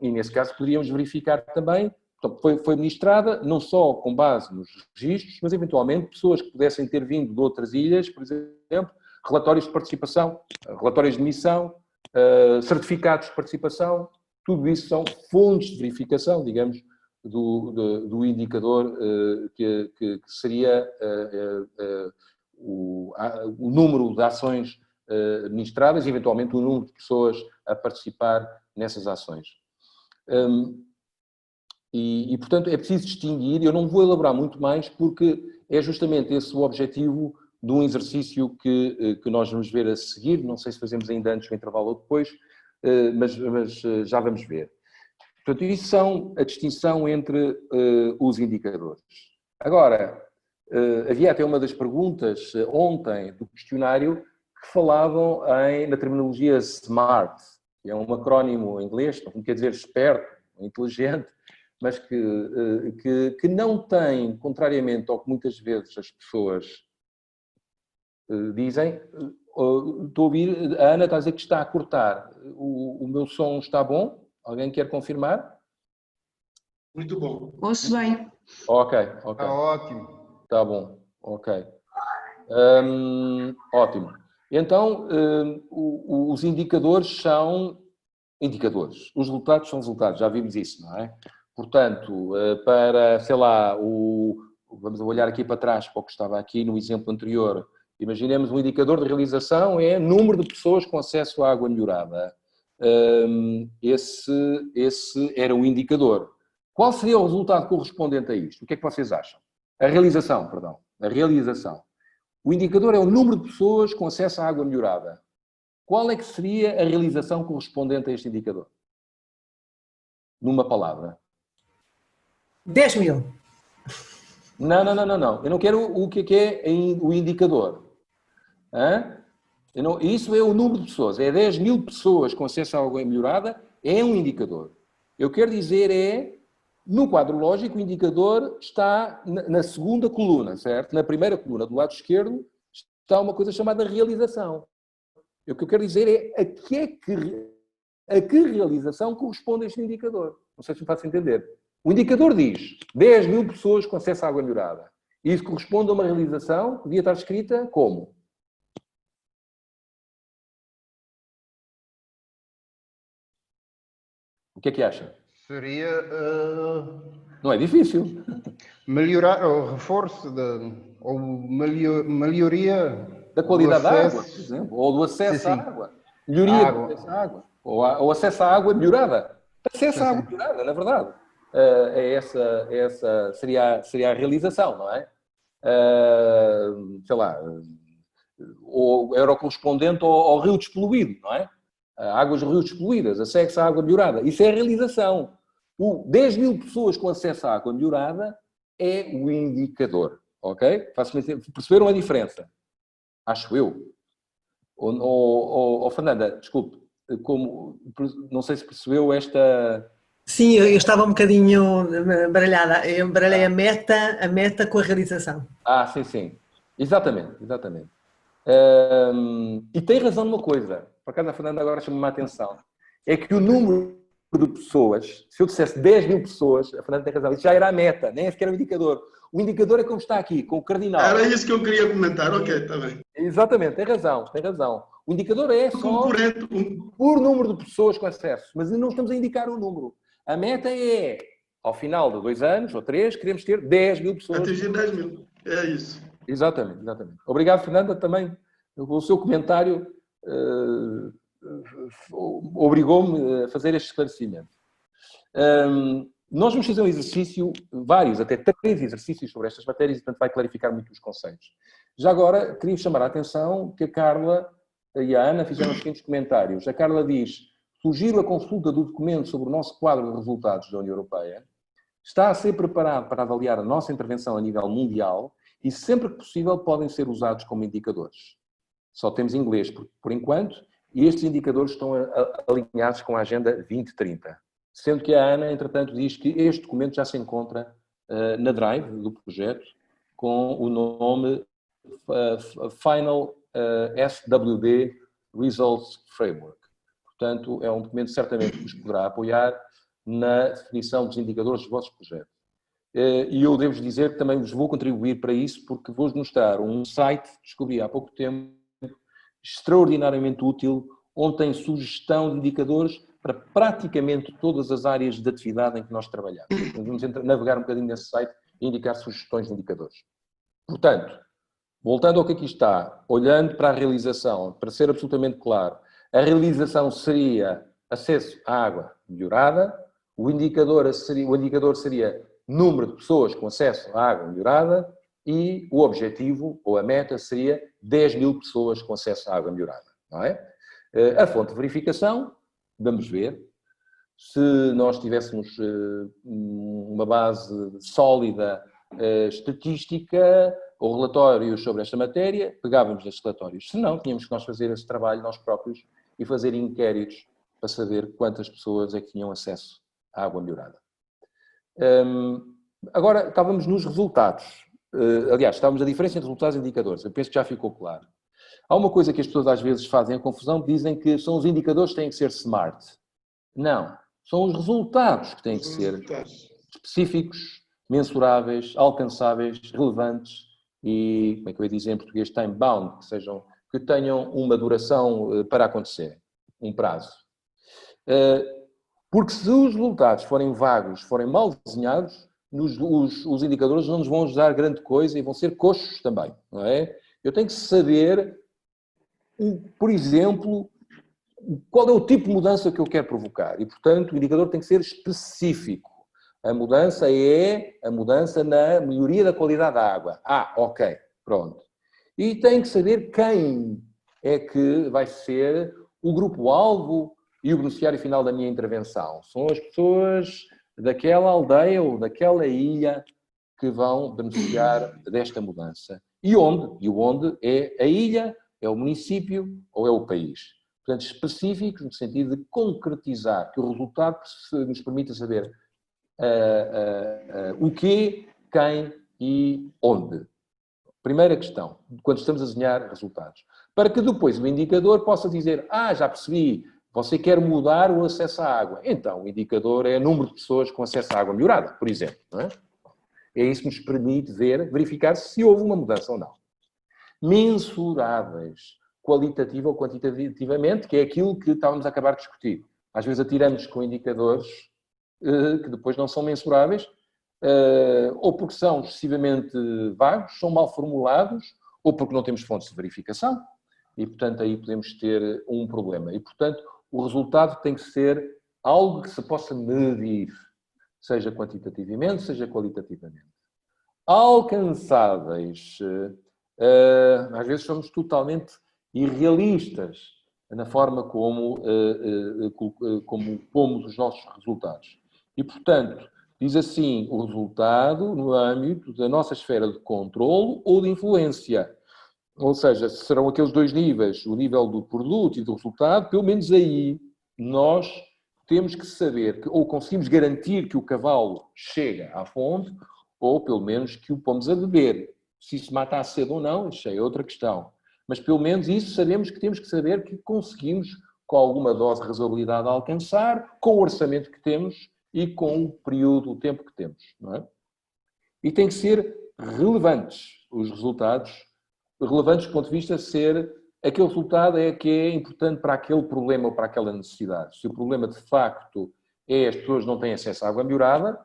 E nesse caso poderíamos verificar também, portanto, foi ministrada não só com base nos registros, mas eventualmente pessoas que pudessem ter vindo de outras ilhas, por exemplo, relatórios de participação, relatórios de missão, certificados de participação, tudo isso são fontes de verificação, digamos, do indicador que seria o número de ações administradas e, eventualmente, o número de pessoas a participar nessas ações. Portanto, é preciso distinguir, eu não vou elaborar muito mais, porque é justamente esse o objetivo de um exercício que nós vamos ver a seguir, não sei se fazemos ainda antes do intervalo ou depois, mas já vamos ver. Portanto, isso são a distinção entre os indicadores. Agora, havia até uma das perguntas ontem do questionário que falavam na terminologia SMART, que é um acrónimo em inglês, não quer dizer esperto, inteligente, mas que não tem, contrariamente ao que muitas vezes as pessoas dizem, estou a ouvir, a Ana está a dizer que está a cortar. O meu som está bom? Alguém quer confirmar? Muito bom. Ouço bem. Ok. Está ótimo. Está bom, ok. Ótimo. Então, os indicadores são indicadores. Os resultados são resultados, já vimos isso, não é? Portanto, para, sei lá, vamos olhar aqui para trás, para o que estava aqui no exemplo anterior. Imaginemos um indicador de realização é número de pessoas com acesso à água melhorada. Esse era o indicador. Qual seria o resultado correspondente a isto? O que é que vocês acham? A realização. O indicador é o número de pessoas com acesso à água melhorada. Qual é que seria a realização correspondente a este indicador? Numa palavra. 10.000. Não. Eu não quero o que é o indicador. Isso é o número de pessoas. É 10.000 pessoas com acesso à água melhorada, é um indicador. Eu quero dizer no quadro lógico, o indicador está na segunda coluna, certo? Na primeira coluna, do lado esquerdo, está uma coisa chamada realização. O que eu quero dizer é a que realização corresponde a este indicador. Não sei se me faço entender. O indicador diz 10.000 pessoas com acesso à água melhorada. E isso corresponde a uma realização que devia estar escrita como? O que é que acha? Seria... Não é difícil. melhorar, ou reforço, ou melhoria... Da qualidade da água, por exemplo. Ou do acesso à água. Melhoria do acesso à água. Ou acesso à água melhorada. Acesso à água melhorada, na verdade. Essa seria a realização, não é? Sei lá, ou era o correspondente ao rio despoluído, não é? Águas do rio despoluídas, acesso à água melhorada. Isso é a realização. 10.000 pessoas com acesso à água melhorada é o indicador, ok? Perceberam a diferença? Acho eu. Fernanda, desculpe, não sei se percebeu esta... Sim, eu estava um bocadinho baralhada. Eu baralhei a meta com a realização. Sim. Exatamente. E tem razão numa coisa. Por acaso a Fernanda agora chama-me a atenção. É que o número de pessoas, se eu dissesse 10.000 pessoas, a Fernanda tem razão, isso já era a meta, nem sequer o indicador. O indicador é como está aqui, com o cardinal. Era isso que eu queria comentar, ok, está bem. Exatamente, tem razão. O indicador é só por número de pessoas com acesso, mas não estamos a indicar o número. A meta é, ao final de 2 anos ou 3, queremos ter 10.000 pessoas. Atingir 10.000, é isso. Exatamente. Obrigado, Fernanda, também. O seu comentário obrigou-me a fazer este esclarecimento. Nós vamos fazer um exercício, até 3 exercícios sobre estas matérias, e, portanto, vai clarificar muito os conceitos. Já agora, queria chamar a atenção que a Carla e a Ana fizeram os seguintes comentários. A Carla diz: sugiro a consulta do documento sobre o nosso quadro de resultados da União Europeia. Está a ser preparado para avaliar a nossa intervenção a nível mundial e, sempre que possível, podem ser usados como indicadores. Só temos inglês por enquanto, e estes indicadores estão alinhados com a Agenda 2030. Sendo que a Ana, entretanto, diz que este documento já se encontra na Drive do projeto, com o nome Final SWD Results Framework. Portanto, é um documento certamente que vos poderá apoiar na definição dos indicadores dos vossos projetos. E eu devo dizer que também vos vou contribuir para isso, porque vou-vos mostrar um site que descobri há pouco tempo, extraordinariamente útil, onde tem sugestão de indicadores para praticamente todas as áreas de atividade em que nós trabalhamos. Vamos navegar um bocadinho nesse site e indicar sugestões de indicadores. Portanto, voltando ao que aqui está, olhando para a realização, para ser absolutamente claro, a realização seria acesso à água melhorada, o indicador seria número de pessoas com acesso à água melhorada e o objetivo, ou a meta, seria 10.000 pessoas com acesso à água melhorada. Não é? A fonte de verificação, vamos ver, se nós tivéssemos uma base sólida estatística ou relatórios sobre esta matéria, pegávamos estes relatórios. Se não, tínhamos que nós fazer esse trabalho nós próprios e fazer inquéritos para saber quantas pessoas é que tinham acesso à água melhorada. Agora, estávamos nos resultados. Aliás, estávamos na diferença entre resultados e indicadores. Eu penso que já ficou claro. Há uma coisa que as pessoas às vezes fazem a confusão, dizem que são os indicadores que têm que ser smart. Não. São os resultados que têm que ser específicos, mensuráveis, alcançáveis, relevantes e, como é que eu ia dizer em português, time-bound, que tenham uma duração para acontecer, um prazo. Porque se os resultados forem vagos, forem mal desenhados, os indicadores não nos vão ajudar grande coisa e vão ser coxos também, não é? Eu tenho que saber, por exemplo, qual é o tipo de mudança que eu quero provocar e, portanto, o indicador tem que ser específico. A mudança é a mudança na melhoria da qualidade da água. Ok, pronto. E tem que saber quem é que vai ser o grupo-alvo e o beneficiário final da minha intervenção. São as pessoas daquela aldeia ou daquela ilha que vão beneficiar desta mudança. E onde? E o onde é a ilha, é o município ou é o país. Portanto, específicos no sentido de concretizar, que o resultado nos permita saber o quê, quem e onde. Primeira questão, quando estamos a desenhar resultados. Para que depois o indicador possa dizer, já percebi, você quer mudar o acesso à água. Então, o indicador é o número de pessoas com acesso à água melhorada, por exemplo. Não é? É isso que nos permite verificar se houve uma mudança ou não. Mensuráveis, qualitativa ou quantitativamente, que é aquilo que estávamos a acabar de discutir. Às vezes atiramos com indicadores que depois não são mensuráveis, ou porque são excessivamente vagos, são mal formulados, ou porque não temos fontes de verificação. E, portanto, aí podemos ter um problema. E, portanto, o resultado tem que ser algo que se possa medir, seja quantitativamente, seja qualitativamente. Alcançáveis. Às vezes somos totalmente irrealistas na forma como pomos os nossos resultados. E, portanto, diz assim, o resultado no âmbito da nossa esfera de controlo ou de influência. Ou seja, serão aqueles dois níveis, o nível do produto e do resultado, pelo menos aí nós temos que saber, ou conseguimos garantir que o cavalo chega à fonte, ou pelo menos que o pomos a beber. Se isso mata a sede ou não, isso é outra questão. Mas pelo menos isso sabemos que temos que saber que conseguimos, com alguma dose de razoabilidade, alcançar, com o orçamento que temos e com o período, o tempo que temos. Não é? E tem que ser relevantes os resultados, relevantes do ponto de vista de ser aquele resultado que é importante para aquele problema ou para aquela necessidade. Se o problema de facto é as pessoas não têm acesso à água melhorada,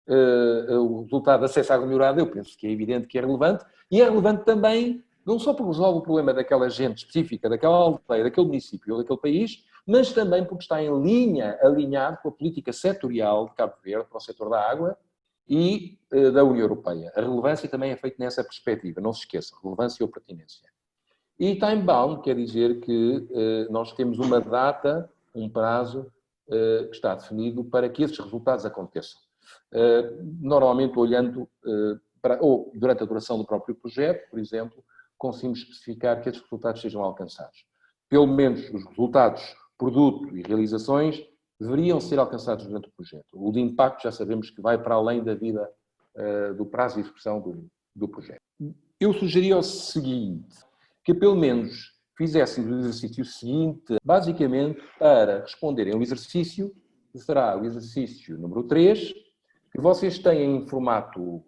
o resultado de acesso à água melhorada, eu penso que é evidente que é relevante, e é relevante também, não só porque resolve o problema daquela gente específica, daquela aldeia, daquele município ou daquele país, mas também porque está em linha, alinhado com a política setorial de Cabo Verde para o setor da água e da União Europeia. A relevância também é feita nessa perspectiva, não se esqueça, relevância ou pertinência. E time-bound quer dizer que nós temos uma data, um prazo que está definido para que esses resultados aconteçam. Normalmente olhando ou durante a duração do próprio projeto, por exemplo, conseguimos especificar que esses resultados sejam alcançados. Pelo menos os resultados, produto e realizações deveriam ser alcançados durante o projeto. O de impacto já sabemos que vai para além da vida do prazo de execução do projeto. Eu sugeria o seguinte, que pelo menos fizéssemos o exercício seguinte, basicamente para responderem ao exercício, que será o exercício número 3, que vocês têm em formato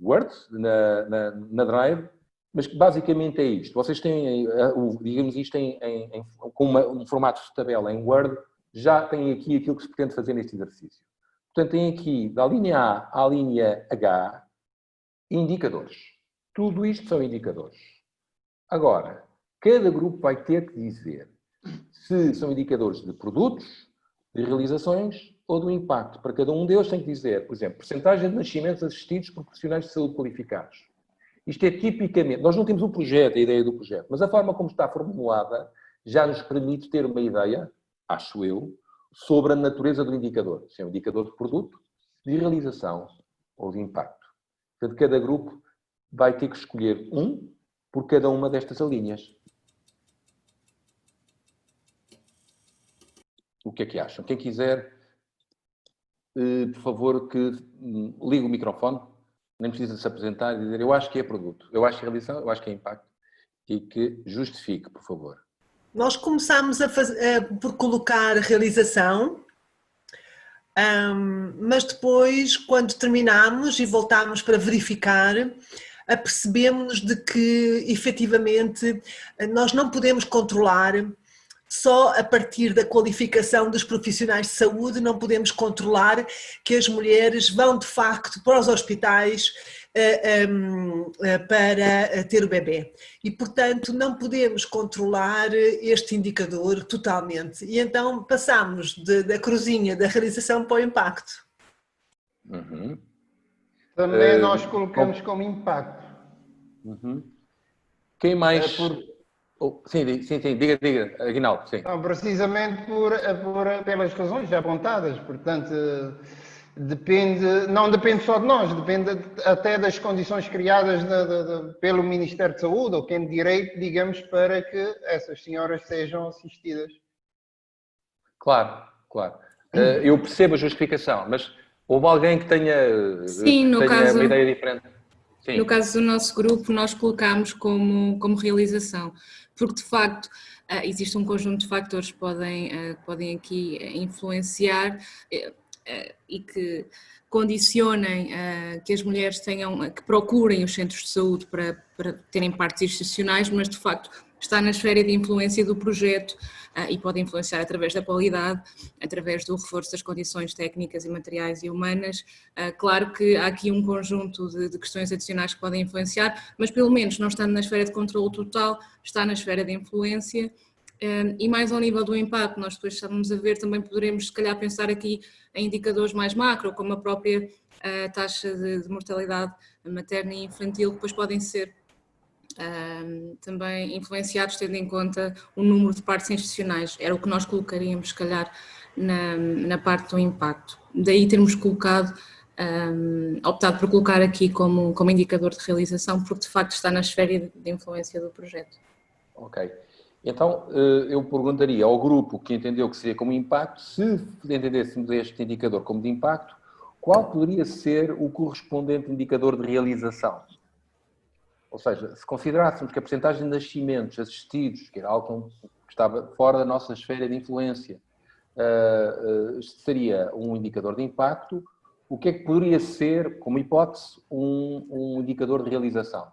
Word, na Drive, mas que basicamente é isto. Vocês têm, digamos isto, com um formato de tabela em Word, já têm aqui aquilo que se pretende fazer neste exercício. Portanto, tem aqui, da linha A à linha H, indicadores. Tudo isto são indicadores. Agora, cada grupo vai ter que dizer se são indicadores de produtos, de realizações ou do impacto. Para cada um deles tem que dizer, por exemplo, percentagem de nascimentos assistidos por profissionais de saúde qualificados. Isto é tipicamente, nós não temos um projeto, a ideia do projeto, mas a forma como está formulada já nos permite ter uma ideia, acho eu, sobre a natureza do indicador. Se é um indicador de produto, de realização ou de impacto. Portanto, cada grupo vai ter que escolher um por cada uma destas linhas. O que é que acham? Quem quiser, por favor, que ligue o microfone, nem precisa se apresentar e dizer eu acho que é produto, eu acho que é realização, eu acho que é impacto, e que justifique, por favor. Nós começámos por colocar realização, mas depois, quando terminámos e voltámos para verificar, apercebemos-nos de que, efetivamente, nós não podemos controlar só a partir da qualificação dos profissionais de saúde, não podemos controlar que as mulheres vão, de facto, para os hospitais para ter o bebê. E, portanto, não podemos controlar este indicador totalmente. E então passamos da cruzinha da realização para o impacto. Uhum. Também nós colocamos como impacto. Uhum. Quem mais... Sim, diga, Aguinaldo, sim. Não, precisamente pelas razões já apontadas, portanto, não depende só de nós, depende até das condições criadas pelo Ministério de Saúde, ou quem de direito, digamos, para que essas senhoras sejam assistidas. Claro. Eu percebo a justificação, mas houve alguém que tenha uma ideia diferente? Sim. No caso do nosso grupo, nós colocámos como realização, porque de facto existe um conjunto de fatores que podem aqui influenciar e que condicionem que as mulheres que procurem os centros de saúde para terem partos institucionais, mas de facto está na esfera de influência do projeto e pode influenciar através da qualidade, através do reforço das condições técnicas e materiais e humanas. Claro que há aqui um conjunto de questões adicionais que podem influenciar, mas pelo menos não estando na esfera de controle total, está na esfera de influência. E mais ao nível do impacto, nós depois estamos a ver, também poderemos se calhar pensar aqui em indicadores mais macro, como a própria taxa de mortalidade materna e infantil, que depois podem ser também influenciados tendo em conta o número de partos institucionais. Era o que nós colocaríamos, se calhar, na parte do impacto. Daí termos optado por colocar aqui como indicador de realização, porque de facto está na esfera de influência do projeto. Ok. Então, eu perguntaria ao grupo que entendeu que seria como impacto, se entendêssemos este indicador como de impacto, qual poderia ser o correspondente indicador de realização? Ou seja, se considerássemos que a percentagem de nascimentos assistidos, que era algo que estava fora da nossa esfera de influência, seria um indicador de impacto, o que é que poderia ser, como hipótese, um indicador de realização?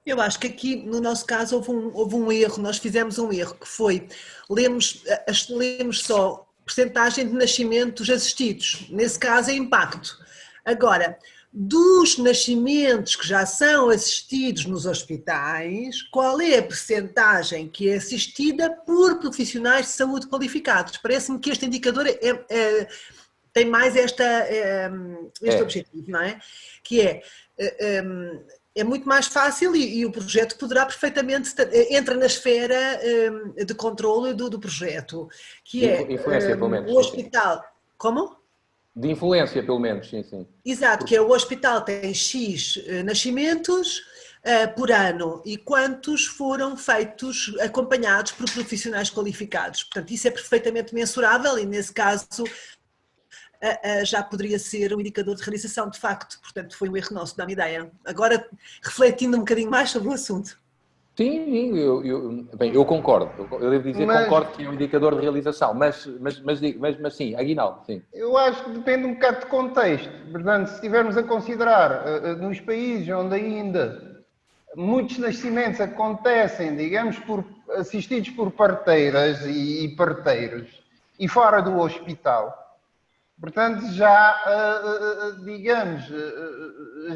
Eu acho que aqui, no nosso caso, houve um erro, nós fizemos um erro, que foi, lemos só percentagem de nascimentos assistidos, nesse caso é impacto. Agora, dos nascimentos que já são assistidos nos hospitais, qual é a percentagem que é assistida por profissionais de saúde qualificados? Parece-me que este indicador tem mais este objetivo, não é? Que é muito mais fácil e o projeto poderá perfeitamente, entra na esfera de controle do projeto, que é influência, pelo menos, o hospital. Como? De influência, pelo menos, sim. Exato, que é o hospital tem X nascimentos por ano e quantos foram feitos, acompanhados por profissionais qualificados. Portanto, isso é perfeitamente mensurável e, nesse caso, já poderia ser um indicador de realização, de facto. Portanto, foi um erro nosso, dá-me ideia. Agora, refletindo um bocadinho mais sobre o assunto. Sim, eu concordo. Eu devo dizer que concordo que é um indicador de realização, mas sim, Aguinaldo, sim. Eu acho que depende um bocado de contexto. Portanto, se estivermos a considerar nos países onde ainda muitos nascimentos acontecem, digamos, assistidos por parteiras e parteiros e fora do hospital. Portanto, digamos,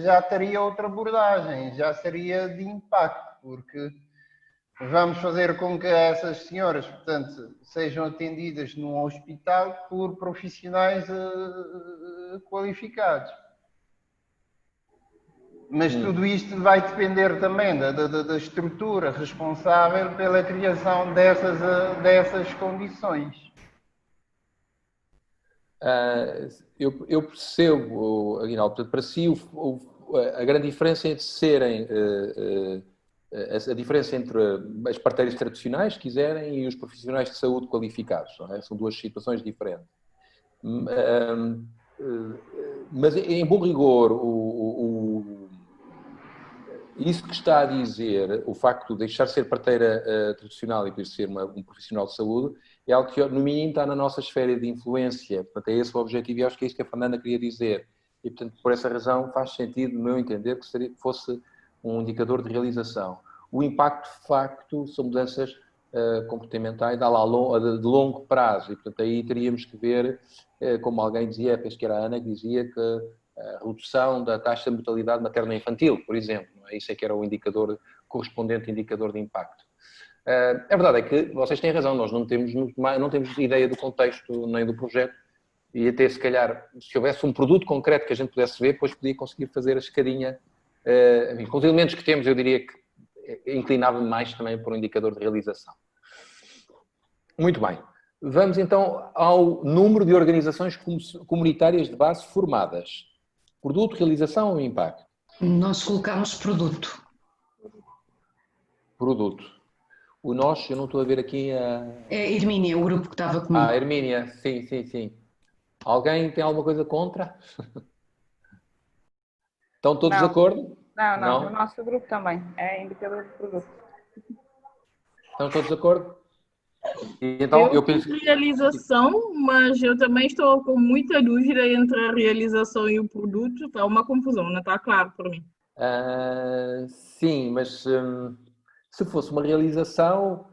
já teria outra abordagem, já seria de impacto, porque vamos fazer com que essas senhoras, portanto, sejam atendidas num hospital por profissionais qualificados. Mas tudo isto vai depender também da estrutura responsável pela criação dessas condições. Eu percebo, Aguinaldo, portanto, para si a grande diferença entre serem a diferença entre as parteiras tradicionais, se quiserem, e os profissionais de saúde qualificados. Não é? São duas situações diferentes. Mas, em bom rigor, isso que está a dizer, o facto de deixar de ser parteira tradicional e de ser um profissional de saúde, é algo que, no mínimo, está na nossa esfera de influência. Portanto, é esse o objetivo e acho que é isso que a Fernanda queria dizer. E, portanto, por essa razão, faz sentido, no meu entender, que fosse um indicador de realização. O impacto, de facto, são mudanças comportamentais de longo prazo. E, portanto, aí teríamos que ver, como alguém dizia, penso que era a Ana, que dizia que a redução da taxa de mortalidade materno-infantil, por exemplo. Não é? Isso é que era o indicador, correspondente indicador de impacto. A verdade é que vocês têm razão, nós não temos ideia do contexto nem do projeto e até se calhar, se houvesse um produto concreto que a gente pudesse ver, depois podia conseguir fazer a escadinha. Com os elementos que temos, eu diria que inclinava-me mais também por um indicador de realização. Muito bem. Vamos então ao número de organizações comunitárias de base formadas. Produto, realização ou impacto? Nós colocamos produto. Produto. O nós, eu não estou a ver aqui a... É Hermínia, o grupo que estava comigo. Hermínia, sim. Alguém tem alguma coisa contra? Estão todos de acordo? Não, o nosso grupo também. É indicador de produto. Estão todos de acordo? Então, eu penso... realização, mas eu também estou com muita dúvida entre a realização e o produto. Está uma confusão, não está claro para mim. Sim, mas se fosse uma realização,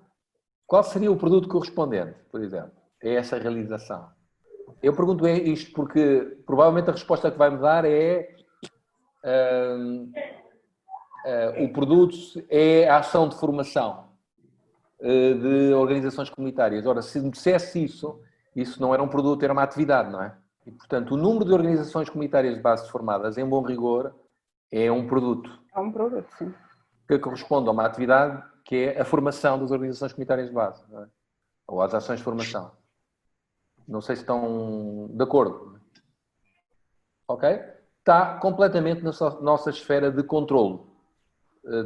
qual seria o produto correspondente, por exemplo? É essa realização. Eu pergunto isto porque provavelmente a resposta que vai me dar é o produto é a ação de formação de organizações comunitárias. Ora, se me dissesse isso não era um produto, era uma atividade, não é? E, portanto, o número de organizações comunitárias de base formadas, em bom rigor, é um produto. É um produto, sim. Que corresponde a uma atividade que é a formação das organizações comunitárias de base, não é? Ou as ações de formação. Não sei se estão de acordo. Ok? Está completamente na nossa esfera de controle.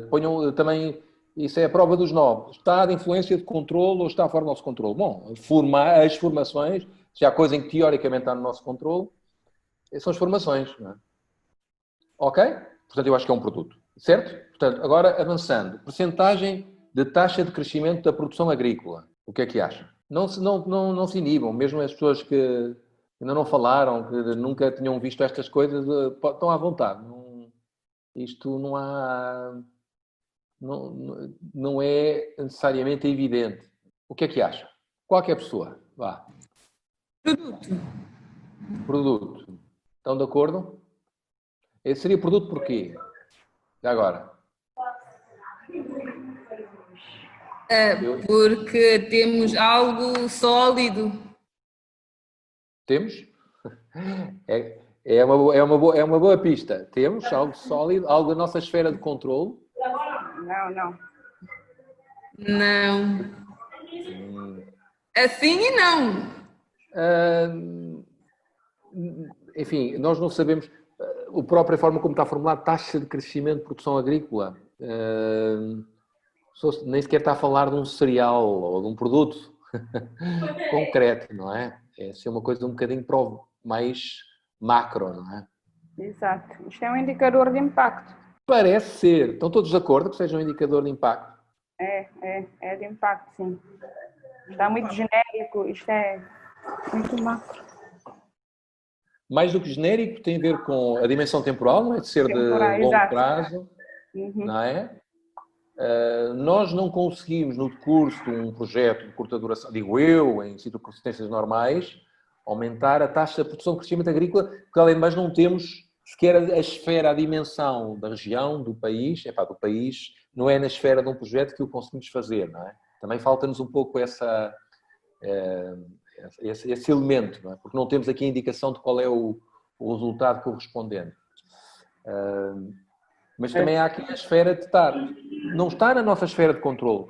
Ponham também, isso é a prova dos 9. Está de influência de controle ou está fora do nosso controle? Bom, as formações, se há coisa em que teoricamente está no nosso controle, são as formações. Não é? Ok? Portanto, eu acho que é um produto. Certo? Portanto, agora avançando. Percentagem de taxa de crescimento da produção agrícola. O que é que acha? Não se inibam, mesmo as pessoas que ainda não falaram, que nunca tinham visto estas coisas, estão à vontade. Isto não há... Não é necessariamente evidente. O que é que acha? Qualquer pessoa. Vá. Produto. Estão de acordo? Esse seria produto porquê? Agora. Porque temos algo sólido. Temos? É uma boa pista. Temos algo sólido, algo da nossa esfera de controle? Não. Assim e não. Enfim, nós não sabemos a própria forma como está formulado, taxa de crescimento de produção agrícola. Nem sequer está a falar de um cereal ou de um produto concreto, não é? É ser uma coisa um bocadinho mais macro, não é? Exato. Isto é um indicador de impacto. Parece ser. Estão todos de acordo que seja um indicador de impacto? É de impacto, sim. Está muito genérico, isto é muito macro. Mais do que genérico, tem a ver com a dimensão temporal, não é? De ser de longo prazo, não é? Nós não conseguimos, no decurso de um projeto de curta duração, digo eu, em circunstâncias normais, aumentar a taxa de produção de crescimento agrícola, porque além de mais não temos sequer a esfera, a dimensão da região, do país, não é na esfera de um projeto que o conseguimos fazer, não é? Também falta-nos um pouco esse elemento, não é? Porque não temos aqui a indicação de qual é o resultado correspondente. Mas também há aqui a esfera de estar. Não está na nossa esfera de controle.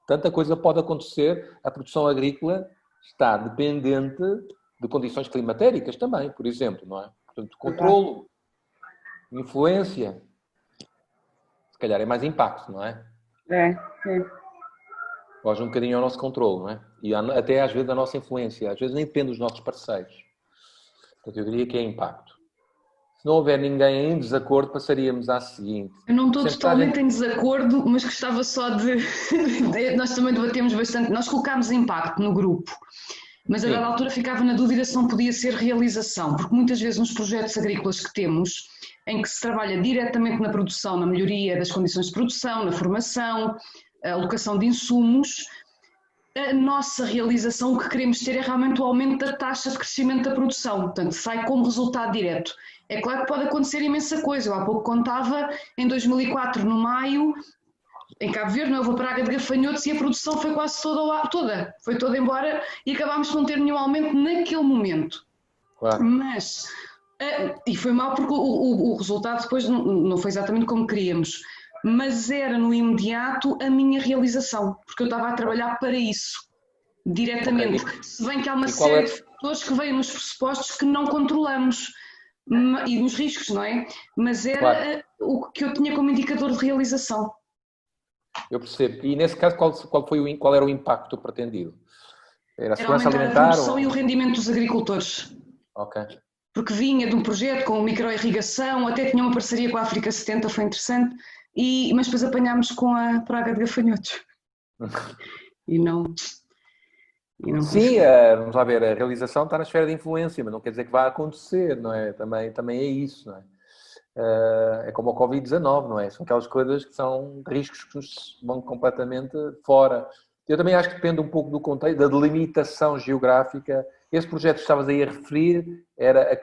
Tanta coisa pode acontecer, a produção agrícola está dependente de condições climatéricas também, por exemplo, não é? Portanto, controlo, influência, se calhar é mais impacto, não é? Foge um bocadinho ao nosso controle, não é? E até às vezes a nossa influência, às vezes nem depende dos nossos parceiros. Portanto, eu diria que é impacto. Se não houver ninguém em desacordo, passaríamos à seguinte. Eu não estou totalmente em desacordo, mas gostava só de... Nós também debatemos bastante, nós colocámos impacto no grupo, mas a dada altura ficava na dúvida se não podia ser realização, porque muitas vezes nos projetos agrícolas que temos, em que se trabalha diretamente na produção, na melhoria das condições de produção, na formação, a alocação de insumos, a nossa realização, o que queremos ter é realmente o aumento da taxa de crescimento da produção, portanto sai como resultado direto. É claro que pode acontecer imensa coisa, eu há pouco contava, em 2004, no maio, em Cabo Verde, houve a praga de gafanhotos e a produção foi quase toda embora e acabámos por não ter nenhum aumento naquele momento. Claro. Mas, e foi mal porque o resultado depois não foi exatamente como queríamos, mas era no imediato a minha realização, porque eu estava a trabalhar para isso, diretamente. Okay. Se bem que há uma série de fatores que vêm nos pressupostos que não controlamos, e nos riscos, não é? Mas era o que eu tinha como indicador de realização. Eu percebo. E nesse caso, qual era o impacto pretendido? Era a segurança alimentar? A produção e o rendimento dos agricultores. Ok. Porque vinha de um projeto com microirrigação, até tinha uma parceria com a África 70, foi interessante, mas depois apanhámos com a praga de gafanhotos. E não sim, vamos lá ver, a realização está na esfera de influência, mas não quer dizer que vá acontecer, não é? Também é isso, não é? É como o Covid-19, não é? São aquelas coisas que são riscos que nos vão completamente fora. Eu também acho que depende um pouco do contexto, da delimitação geográfica. Esse projeto que estavas aí a referir era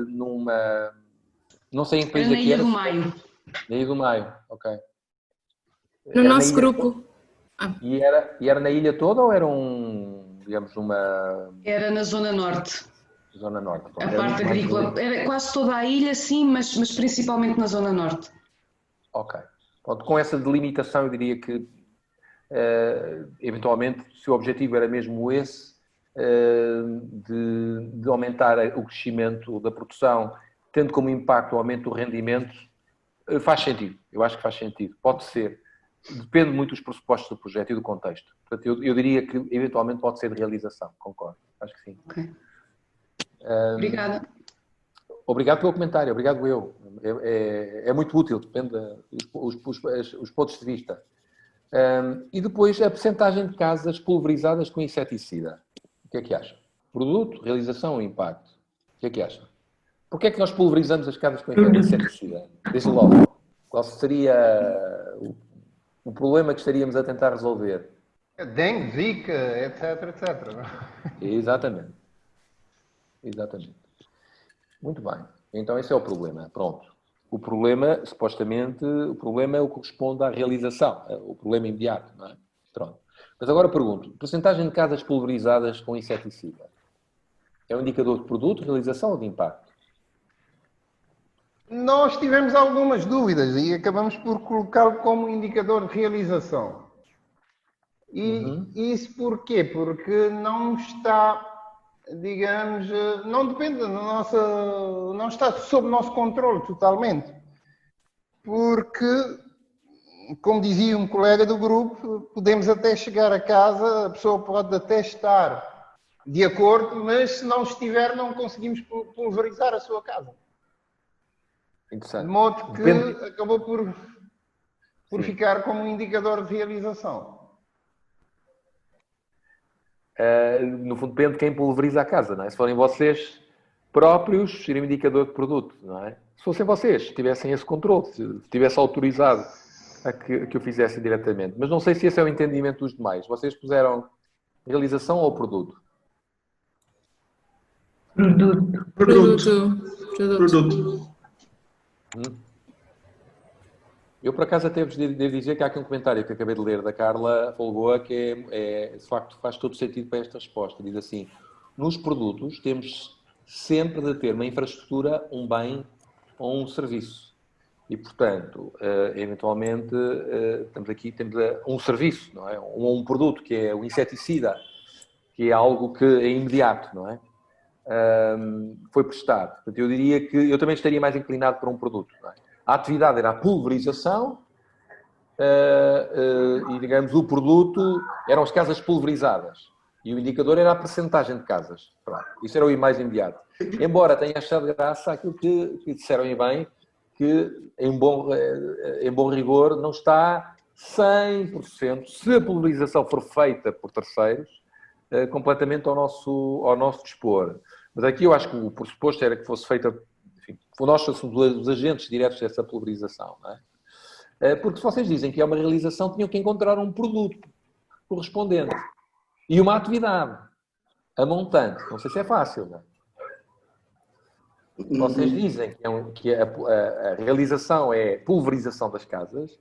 numa... Não sei em que país aqui era. Na Ilha do Maio. Na Ilha do Maio, ok. No nosso grupo. E era na ilha toda ou era digamos, Era na Zona Norte. Zona Norte. A parte agrícola, era quase toda a ilha, sim, mas principalmente na Zona Norte. Ok. Pronto, com essa delimitação eu diria que, eventualmente, se o objetivo era mesmo esse, de aumentar o crescimento da produção, tendo como impacto o aumento do rendimento, faz sentido. Eu acho que faz sentido. Pode ser. Depende muito dos pressupostos do projeto e do contexto. Portanto, eu diria que, eventualmente, pode ser de realização. Concordo. Acho que sim. Ok. Obrigada. Obrigado pelo comentário. Obrigado eu. É muito útil. Depende dos pontos de vista. E depois, a percentagem de casas pulverizadas com inseticida. O que é que acha? Produto, realização ou impacto? O que é que acha? Porquê é que nós pulverizamos as casas com inseticida? Desde logo. Qual seria o problema que estaríamos a tentar resolver? Dengue, Zika, etc. Exatamente. Muito bem. Então esse é o problema. Pronto. O problema, supostamente, é o que corresponde à realização. O problema imediato, não é? Pronto. Mas agora pergunto, percentagem de casas pulverizadas com inseticida é um indicador de produto, realização ou de impacto? Nós tivemos algumas dúvidas e acabamos por colocá-lo como indicador de realização. E isso porquê? Porque não está, digamos, não depende da nossa, não está sob o nosso controle totalmente. Porque, como dizia um colega do grupo, podemos até chegar a casa, a pessoa pode até estar de acordo, mas se não estiver, não conseguimos pulverizar a sua casa. Interessante. De modo que acabou por ficar como um indicador de realização. No fundo, depende de quem pulveriza a casa, não é? Se forem vocês próprios, seria um indicador de produto, não é? Se fossem vocês, se tivessem esse controle, se tivesse autorizado a que o fizessem diretamente. Mas não sei se esse é o entendimento dos demais. Vocês puseram realização ou produto? Produto. Eu, por acaso, até vos devo dizer que há aqui um comentário que acabei de ler da Carla Folgoa que de facto faz todo sentido para esta resposta. Diz assim: nos produtos temos sempre de ter uma infraestrutura, um bem ou um serviço. E, portanto, eventualmente, temos um serviço, não é? Ou um produto, que é o inseticida, que é algo que é imediato, não é? Foi prestado. Portanto, eu diria que eu também estaria mais inclinado para um produto, não é? A atividade era a pulverização e, digamos, o produto eram as casas pulverizadas. E o indicador era a percentagem de casas. Pronto. Isso era o mais imediato. Embora tenha achado graça aquilo que disseram bem, que em bom rigor não está 100%, se a pulverização for feita por terceiros, completamente ao nosso dispor. Mas aqui eu acho que o pressuposto era que fosse feita, enfim, nós fôssemos os agentes diretos dessa pulverização, não é? Porque se vocês dizem que é uma realização, tinham que encontrar um produto correspondente e uma atividade, a montante. Não sei se é fácil, não é? Vocês dizem que a realização é pulverização das casas,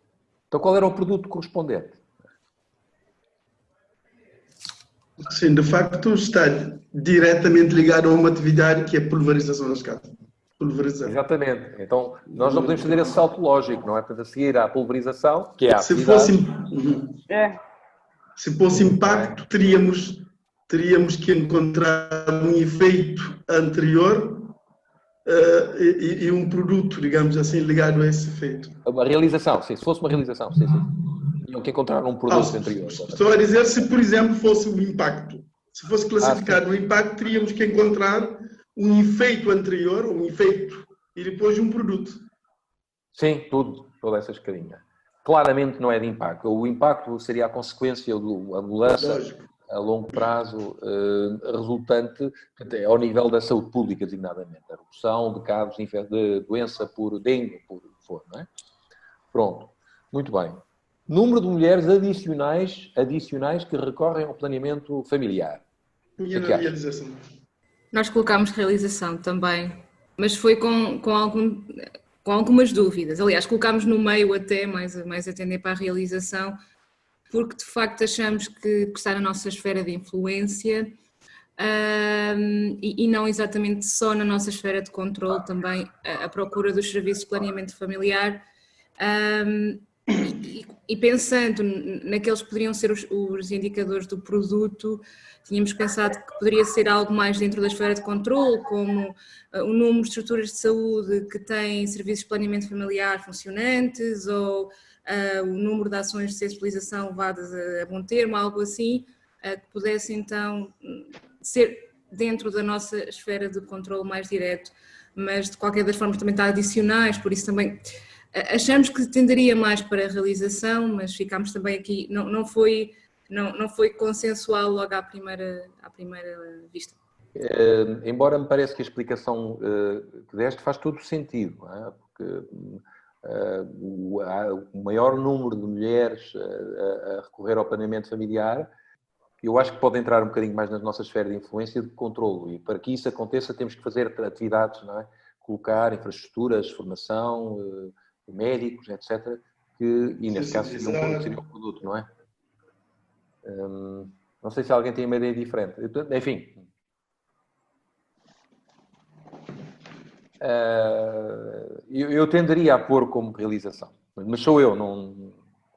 então qual era o produto correspondente? Sim, de facto está diretamente ligado a uma atividade que é a pulverização das casas. Pulverizar. Exatamente. Então, nós não podemos fazer esse salto lógico, não é? Portanto, a seguir à pulverização, que é a Se atividade... fosse impacto, teríamos que encontrar um efeito anterior e um produto, digamos assim, ligado a esse efeito. Uma realização, sim. Se fosse uma realização, sim. Tinham que encontrar um produto anterior. Estou a dizer, se por exemplo fosse o impacto. Se fosse classificado o impacto, teríamos que encontrar um efeito anterior, um efeito, e depois um produto. Sim, toda essa escadinha. Claramente não é de impacto. O impacto seria a consequência da mudança a longo prazo resultante ao nível da saúde pública, designadamente. A redução de casos de doença por dengue, por o que for, não é? Pronto. Muito bem. Número de mulheres adicionais que recorrem ao planeamento familiar. E na realização? Nós colocámos realização também, mas foi com algumas dúvidas. Aliás, colocámos no meio até, mais a tender para a realização, porque de facto achamos que está na nossa esfera de influência e não exatamente só na nossa esfera de controle, também a procura dos serviços de planeamento familiar. E pensando naqueles que poderiam ser os indicadores do produto, tínhamos pensado que poderia ser algo mais dentro da esfera de controle, como o número de estruturas de saúde que têm serviços de planeamento familiar funcionantes, ou o número de ações de sensibilização levadas a bom termo, algo assim, que pudesse então ser dentro da nossa esfera de controle mais direto, mas de qualquer das formas também está adicionais, por isso também... Achamos que tenderia mais para a realização, mas ficámos também aqui, não foi consensual logo à primeira vista. Embora me pareça que a explicação que deste faz todo o sentido, não é? Porque o maior número de mulheres a recorrer ao planeamento familiar, eu acho que pode entrar um bocadinho mais na nossa esfera de influência de controlo, e para que isso aconteça temos que fazer atividades, não é? Colocar infraestruturas, formação... médicos, etc., e nesse caso seria um produto, não é? Não sei se alguém tem uma ideia diferente. Enfim. Eu tenderia a pôr como realização, mas sou eu, não...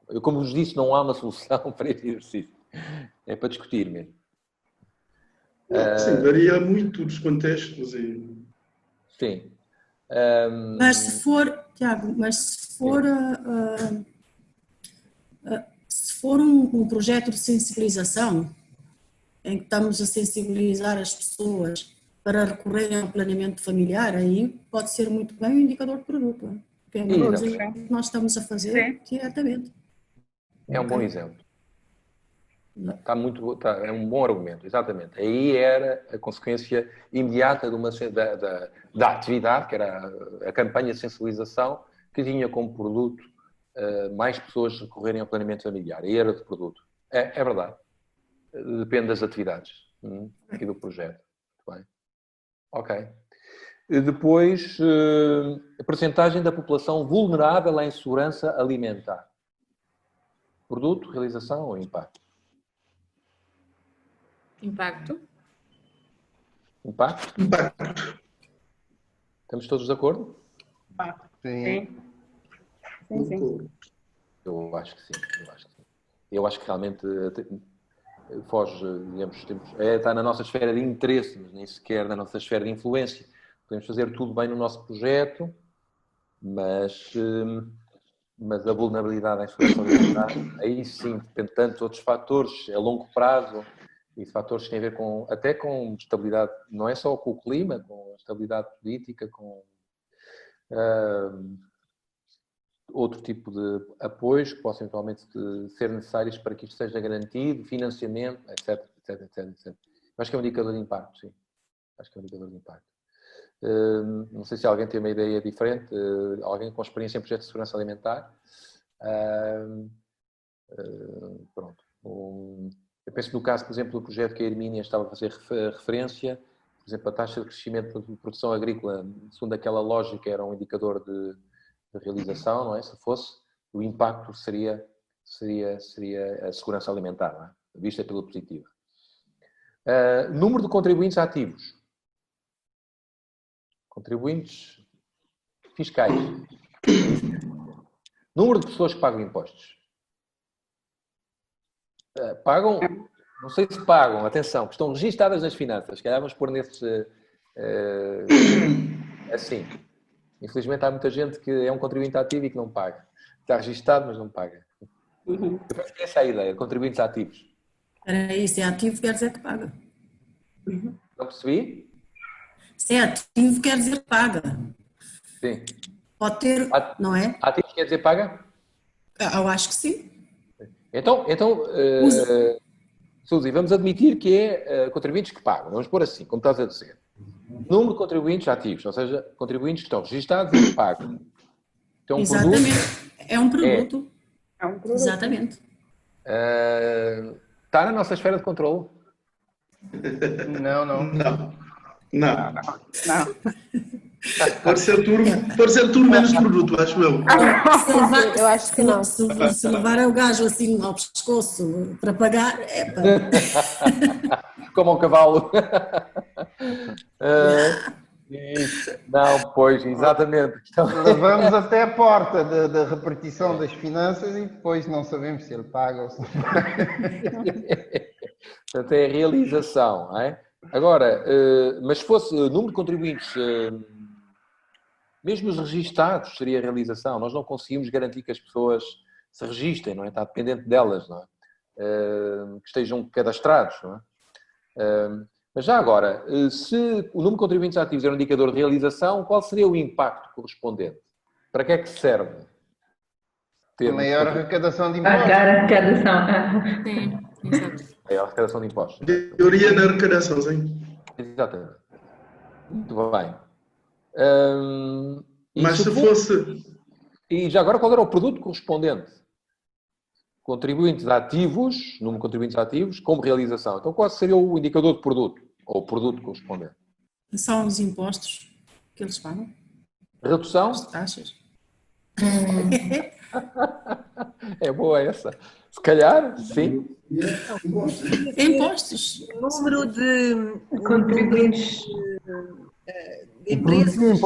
Eu, como vos disse, não há uma solução para este exercício. É para discutir mesmo. Sim, varia muito dos contextos. Sim. Mas se for, Tiago, se for um projeto de sensibilização, em que estamos a sensibilizar as pessoas para recorrerem ao planeamento familiar, aí pode ser muito bem um indicador de produto, que é uma coisa que nós estamos a fazer diretamente. É um bom exemplo. É um bom argumento, exatamente. Aí era a consequência imediata da atividade, que era a campanha de sensibilização, que tinha como produto mais pessoas recorrerem ao planeamento familiar, a era de produto. É verdade. Depende das atividades e do projeto. Muito bem. Ok. Depois, a percentagem da população vulnerável à insegurança alimentar. Produto, realização ou impacto? Impacto. Impacto? Impacto. Estamos todos de acordo? Sim. Sim. Eu acho que sim. Eu acho que realmente foge, digamos, está na nossa esfera de interesse, mas nem sequer na nossa esfera de influência. Podemos fazer tudo bem no nosso projeto, mas a vulnerabilidade à insegurança alimentar, aí sim, depende tanto de outros fatores, a longo prazo, e fatores que têm a ver até com estabilidade, não é só com o clima, com a estabilidade política, com outro tipo de apoios que possam eventualmente ser necessários para que isto seja garantido, financiamento, etc. Acho que é um indicador de impacto, sim. Acho que é um indicador de impacto. Não sei se alguém tem uma ideia diferente, alguém com experiência em projetos de segurança alimentar. Pronto. Eu penso no caso, por exemplo, do projeto que a Hermínia estava a fazer referência, por exemplo, a taxa de crescimento de produção agrícola, segundo aquela lógica, era um indicador de realização, não é? Se fosse, o impacto seria a segurança alimentar, não é? Vista pela positiva. Número de contribuintes ativos. Contribuintes fiscais. Número de pessoas que pagam impostos. Pagam, não sei se pagam, atenção, que estão registadas nas finanças. Se calhar vamos pôr nesses assim. Infelizmente há muita gente que é um contribuinte ativo e que não paga. Está registado, mas não paga. Eu penso que essa é a ideia, contribuintes ativos. Para isso, se é ativo quer dizer que paga. Não percebi? Se é ativo quer dizer que paga. Sim. Pode ter, não é? Ativo quer dizer paga? Eu acho que sim. Então Suzy, vamos admitir que é contribuintes que pagam. Vamos pôr assim, como estás a dizer. Número de contribuintes ativos, ou seja, contribuintes que estão registados e que pagam. Então, exatamente. É um produto. É um produto. Exatamente. Está na nossa esfera de controle? Não. Pode ser tudo menos produto, acho eu. Eu acho que não. Se levar o gajo assim ao pescoço para pagar, Como um cavalo. Não, pois, exatamente. Levamos até a porta da repartição das finanças e depois não sabemos se ele paga ou se não paga. Portanto, é a realização, não é? Agora, mas se fosse número de contribuintes, mesmo os registados, seria a realização. Nós não conseguimos garantir que as pessoas se registrem, não é? Está dependente delas, não é? Que estejam cadastrados, não é? Mas já agora, se o número de contribuintes ativos é um indicador de realização, qual seria o impacto correspondente? Para que é que serve? Maior arrecadação de impostos. Arrecadação. Sim, exato. Maior arrecadação de impostos. Teoria na arrecadação, sim. Exatamente. Muito bem. Mas se fosse... E já agora, qual era o produto correspondente? Contribuintes ativos, número de contribuintes ativos, como realização. Então, qual seria o indicador de produto? Ou o produto correspondente? São os impostos que eles pagam. Redução? As taxas. É boa essa. Se calhar, sim. Impostos. O número de Contribuintes. de empresas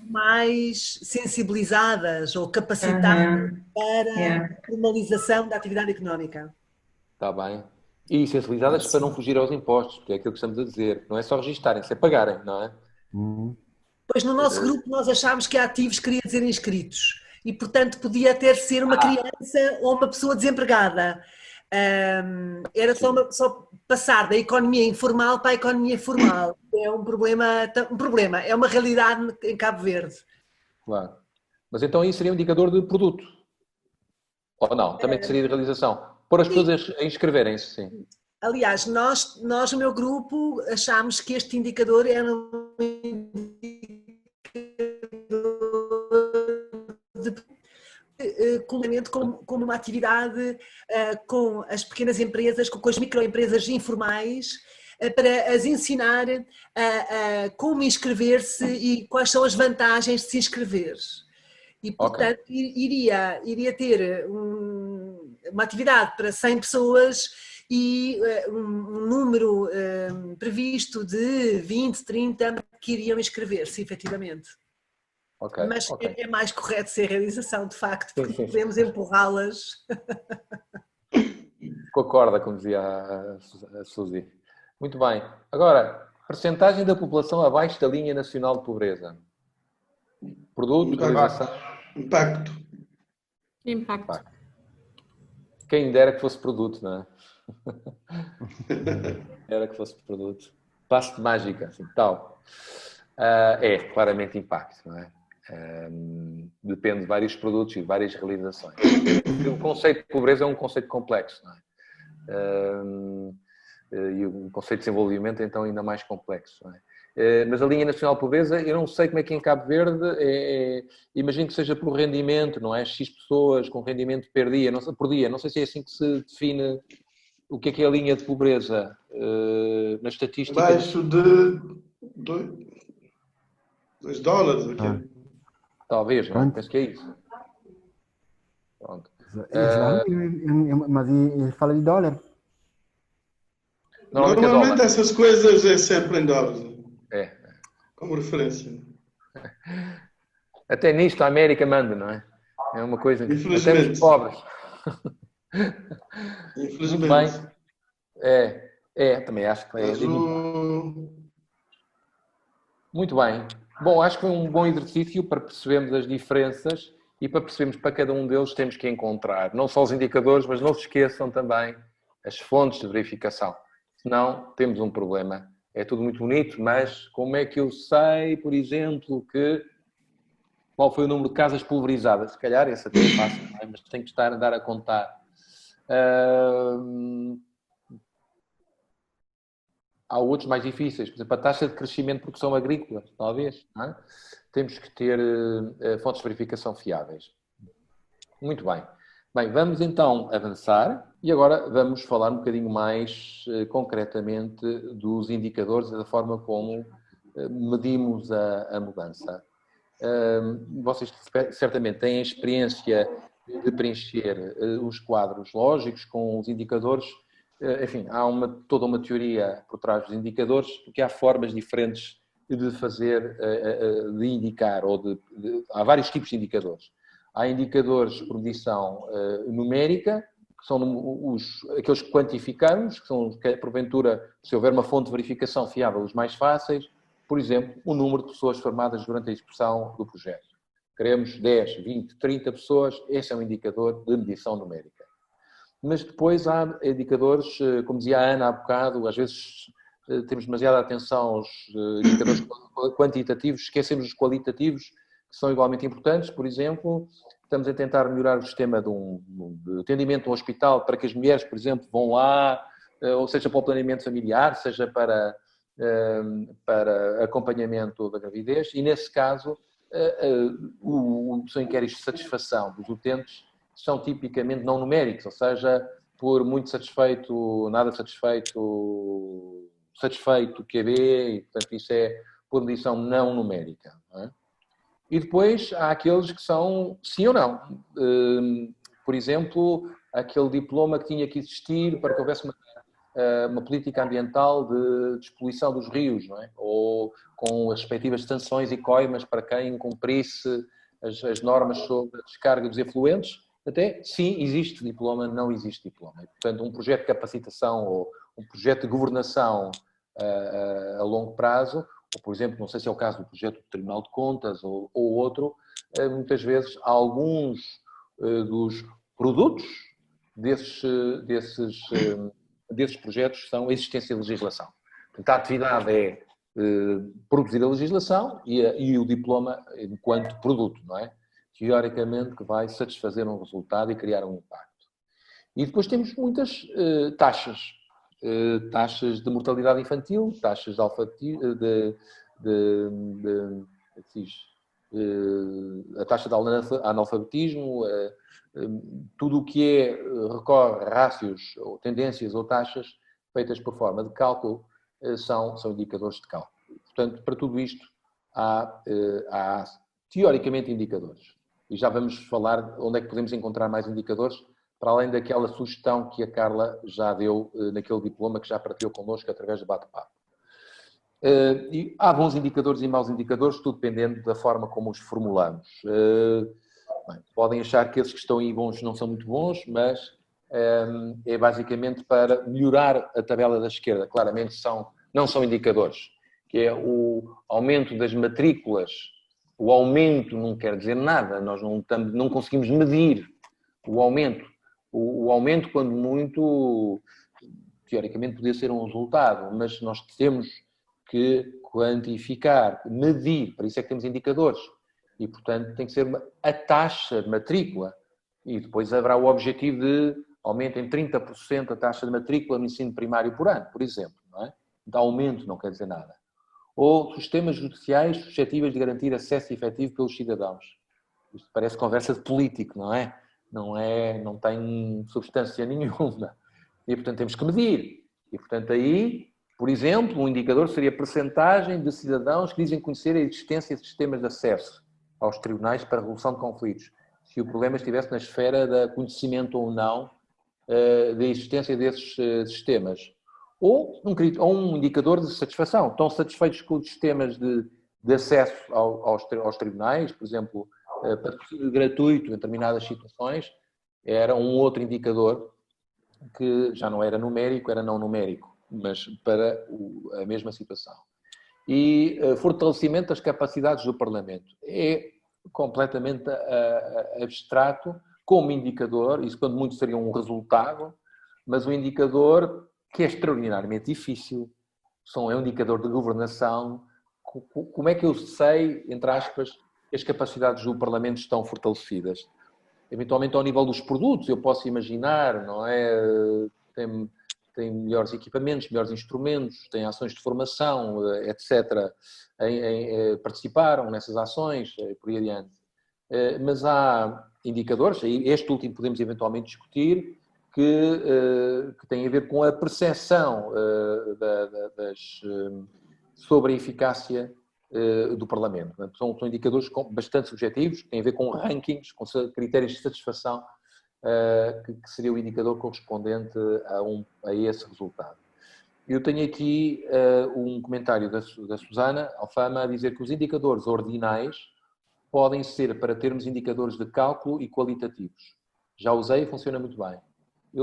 mais sensibilizadas ou capacitadas para a formalização da atividade económica. Está bem. E sensibilizadas para não fugir aos impostos, porque é aquilo que estamos a dizer. Não é só registarem-se, é pagarem, não é? Pois no nosso grupo nós achámos que ativos queria dizer inscritos e, portanto, podia ter ser uma criança ou uma pessoa desempregada. Era só passar da economia informal para a economia formal. É um problema, é uma realidade em Cabo Verde. Claro. Mas então isso seria um indicador de produto? Ou não? Também seria de realização? Pôr as pessoas a inscreverem-se, sim. Aliás, nós no meu grupo achámos que este indicador era um indicador articulamento com uma atividade com as pequenas empresas, com as microempresas informais, para as ensinar como inscrever-se e quais são as vantagens de se inscrever. E, portanto, iria ter uma atividade para 100 pessoas e um número previsto de 20, 30 que iriam inscrever-se, efetivamente. Mas é mais correto ser realização, de facto, porque podemos empurrá-las. Concorda, como dizia a Suzy. Muito bem. Agora, percentagem da população abaixo da linha nacional de pobreza. Produto, realização. Impacto. Quem dera que fosse produto, não é? Era que fosse produto. Passe de mágica, assim, tal. É claramente impacto, não é? Depende de vários produtos e de várias realizações. O conceito de pobreza é um conceito complexo, não é? E o conceito de desenvolvimento é então ainda mais complexo, não é? Mas a linha nacional de pobreza, eu não sei como é que em Cabo Verde, imagino que seja por rendimento, não é? X pessoas com rendimento por dia, não sei se é assim que se define o que é a linha de pobreza na estatística. Abaixo de $2 aqui. Talvez, não? Penso que é isso. Pronto. Mas ele fala de dólar. Normalmente essas coisas é sempre em dólares. É. Como referência. Até nisto a América manda, não é? É uma coisa... Infelizmente. Até os pobres. Infelizmente. Muito bem. Também acho que é. Muito bem. Bom, acho que foi um bom exercício para percebermos as diferenças e para percebermos que para cada um deles temos que encontrar não só os indicadores, mas não se esqueçam também as fontes de verificação. Senão temos um problema. É tudo muito bonito, mas como é que eu sei, por exemplo, qual foi o número de casas pulverizadas? Se calhar esse até é fácil, não é? Mas tem que estar a dar a contar. Há outros mais difíceis, por exemplo, a taxa de crescimento de produção agrícola, talvez. Não é? Temos que ter fontes de verificação fiáveis. Muito bem. Bem, vamos então avançar e agora vamos falar um bocadinho mais concretamente dos indicadores e da forma como medimos a mudança. Vocês certamente têm a experiência de preencher os quadros lógicos com os indicadores. Enfim, há toda uma teoria por trás dos indicadores, porque há formas diferentes de fazer, de indicar, há vários tipos de indicadores. Há indicadores por medição numérica, que são aqueles que quantificamos, que são, porventura, se houver uma fonte de verificação fiável, os mais fáceis. Por exemplo, o número de pessoas formadas durante a execução do projeto. Queremos 10, 20, 30 pessoas, esse é um indicador de medição numérica. Mas depois há indicadores, como dizia a Ana há bocado, às vezes temos demasiada atenção aos indicadores quantitativos, esquecemos os qualitativos, que são igualmente importantes. Por exemplo, estamos a tentar melhorar o sistema de atendimento no hospital para que as mulheres, por exemplo, vão lá, ou seja, para o planeamento familiar, seja para acompanhamento da gravidez, e nesse caso são inquéritos de satisfação dos utentes são tipicamente não numéricos, ou seja, por muito satisfeito, nada satisfeito, satisfeito, QB, e portanto isso é por medição não numérica. Não é? E depois há aqueles que são sim ou não. Por exemplo, aquele diploma que tinha que existir para que houvesse uma política ambiental de despoluição dos rios, não é? Ou com as respectivas sanções e coimas para quem cumprisse as normas sobre a descarga dos efluentes. Até sim, existe diploma, não existe diploma. E, portanto, um projeto de capacitação ou um projeto de governação a longo prazo, ou, por exemplo, não sei se é o caso do projeto do Tribunal de Contas ou outro, muitas vezes alguns dos produtos desses projetos são a existência de legislação. Portanto, a atividade é produzir a legislação e o diploma enquanto produto, não é? Teoricamente, que vai satisfazer um resultado e criar um impacto. E depois temos muitas taxas. Taxas de mortalidade infantil, taxas de a taxa de analfabetismo, tudo o que recorre a rácios, ou tendências ou taxas feitas por forma de cálculo, são indicadores de cálculo. Portanto, para tudo isto, há teoricamente indicadores. E já vamos falar onde é que podemos encontrar mais indicadores, para além daquela sugestão que a Carla já deu naquele diploma que já partilhou connosco através do bate-papo. E há bons indicadores e maus indicadores, tudo dependendo da forma como os formulamos. Podem achar que esses que estão aí bons não são muito bons, mas é basicamente para melhorar a tabela da esquerda. Claramente não são indicadores, que é o aumento das matrículas. O aumento não quer dizer nada, nós não conseguimos medir o aumento. O aumento, quando muito, teoricamente podia ser um resultado, mas nós temos que quantificar, medir, para isso é que temos indicadores. E, portanto, tem que ser a taxa de matrícula. E depois haverá o objetivo de aumento em 30% a taxa de matrícula no ensino primário por ano, por exemplo. Não é? De aumento não quer dizer nada. Ou sistemas judiciais suscetíveis de garantir acesso efetivo pelos cidadãos. Isto parece conversa de político, não é? Não tem substância nenhuma. E, portanto, temos que medir. E, portanto, aí, por exemplo, um indicador seria a percentagem de cidadãos que dizem conhecer a existência de sistemas de acesso aos tribunais para a resolução de conflitos. Se o problema estivesse na esfera de conhecimento ou não da existência desses sistemas. Ou um indicador de satisfação. Estão satisfeitos com os sistemas de acesso aos tribunais, por exemplo, patrocínio gratuito em determinadas situações, era um outro indicador que já não era numérico, era não numérico, mas para a mesma situação. E fortalecimento das capacidades do Parlamento. É completamente abstrato como indicador, isso quando muito seria um resultado, mas um indicador que é extraordinariamente difícil, é um indicador de governação. Como é que eu sei, entre aspas, que as capacidades do Parlamento estão fortalecidas? Eventualmente ao nível dos produtos, eu posso imaginar, não é? Tem melhores equipamentos, melhores instrumentos, tem ações de formação, etc. Participaram nessas ações, por aí adiante. Mas há indicadores, este último podemos eventualmente discutir, que tem a ver com a percepção sobre a eficácia do Parlamento. São indicadores bastante subjetivos, que têm a ver com rankings, com critérios de satisfação, que seria o indicador correspondente a esse resultado. Eu tenho aqui um comentário da Susana Alfama a dizer que os indicadores ordinais podem ser para termos indicadores de cálculo e qualitativos. Já usei e funciona muito bem.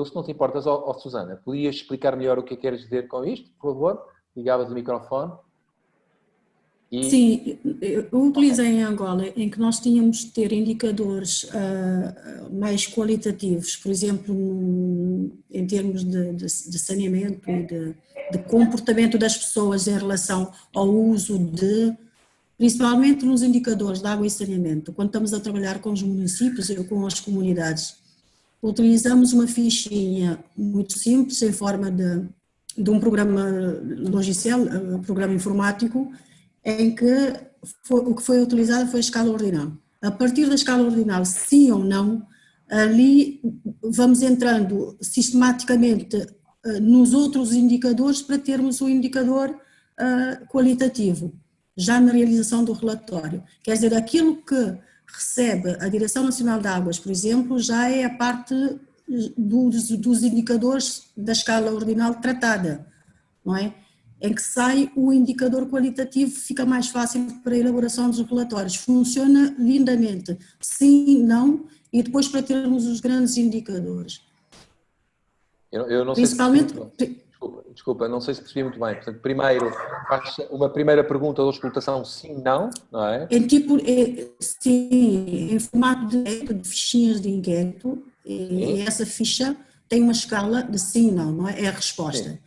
Se não te importas, Susana, podias explicar melhor o que queres dizer com isto, por favor? Ligavas o microfone. Sim, eu utilizei em Angola, em que nós tínhamos de ter indicadores mais qualitativos, por exemplo, em termos de saneamento e de comportamento das pessoas em relação ao uso principalmente nos indicadores de água e saneamento. Quando estamos a trabalhar com os municípios ou com as comunidades, utilizamos uma fichinha muito simples, em forma de um programa logiciel, programa informático, em que o que foi utilizado foi a escala ordinal. A partir da escala ordinal, sim ou não, ali vamos entrando sistematicamente nos outros indicadores para termos o indicador qualitativo, já na realização do relatório. Quer dizer, aquilo que recebe a Direção Nacional de Águas, por exemplo, já é a parte dos indicadores da escala ordinal tratada, não é? Em que sai o indicador qualitativo, fica mais fácil para a elaboração dos relatórios. Funciona lindamente, sim, não, e depois para termos os grandes indicadores. Eu não Principalmente... Desculpa, não sei se percebi muito bem. Portanto, primeiro, uma primeira pergunta da auscultação, sim, não, não é? Sim, em formato de fichinhas de inquérito, e essa ficha tem uma escala de sim, não é? É a resposta. Sim,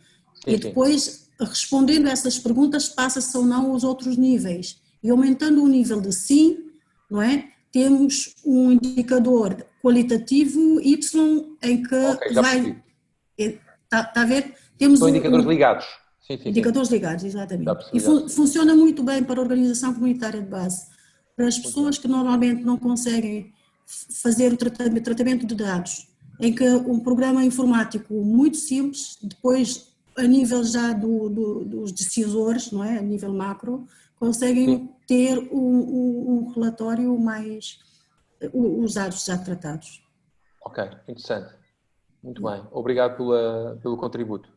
e depois, respondendo a essas perguntas, passa-se ou não os outros níveis. E aumentando o nível de sim, não é? Temos um indicador qualitativo Y em que vai... Está a ver? São indicadores ligados. Sim, indicadores ligados, exatamente. E funciona muito bem para a organização comunitária de base. Para as pessoas que normalmente não conseguem fazer o tratamento de dados, em que um programa informático muito simples, depois a nível já dos decisores, não é? A nível macro, conseguem ter um relatório mais, os dados já tratados. Ok, interessante. Muito bem, obrigado pelo contributo.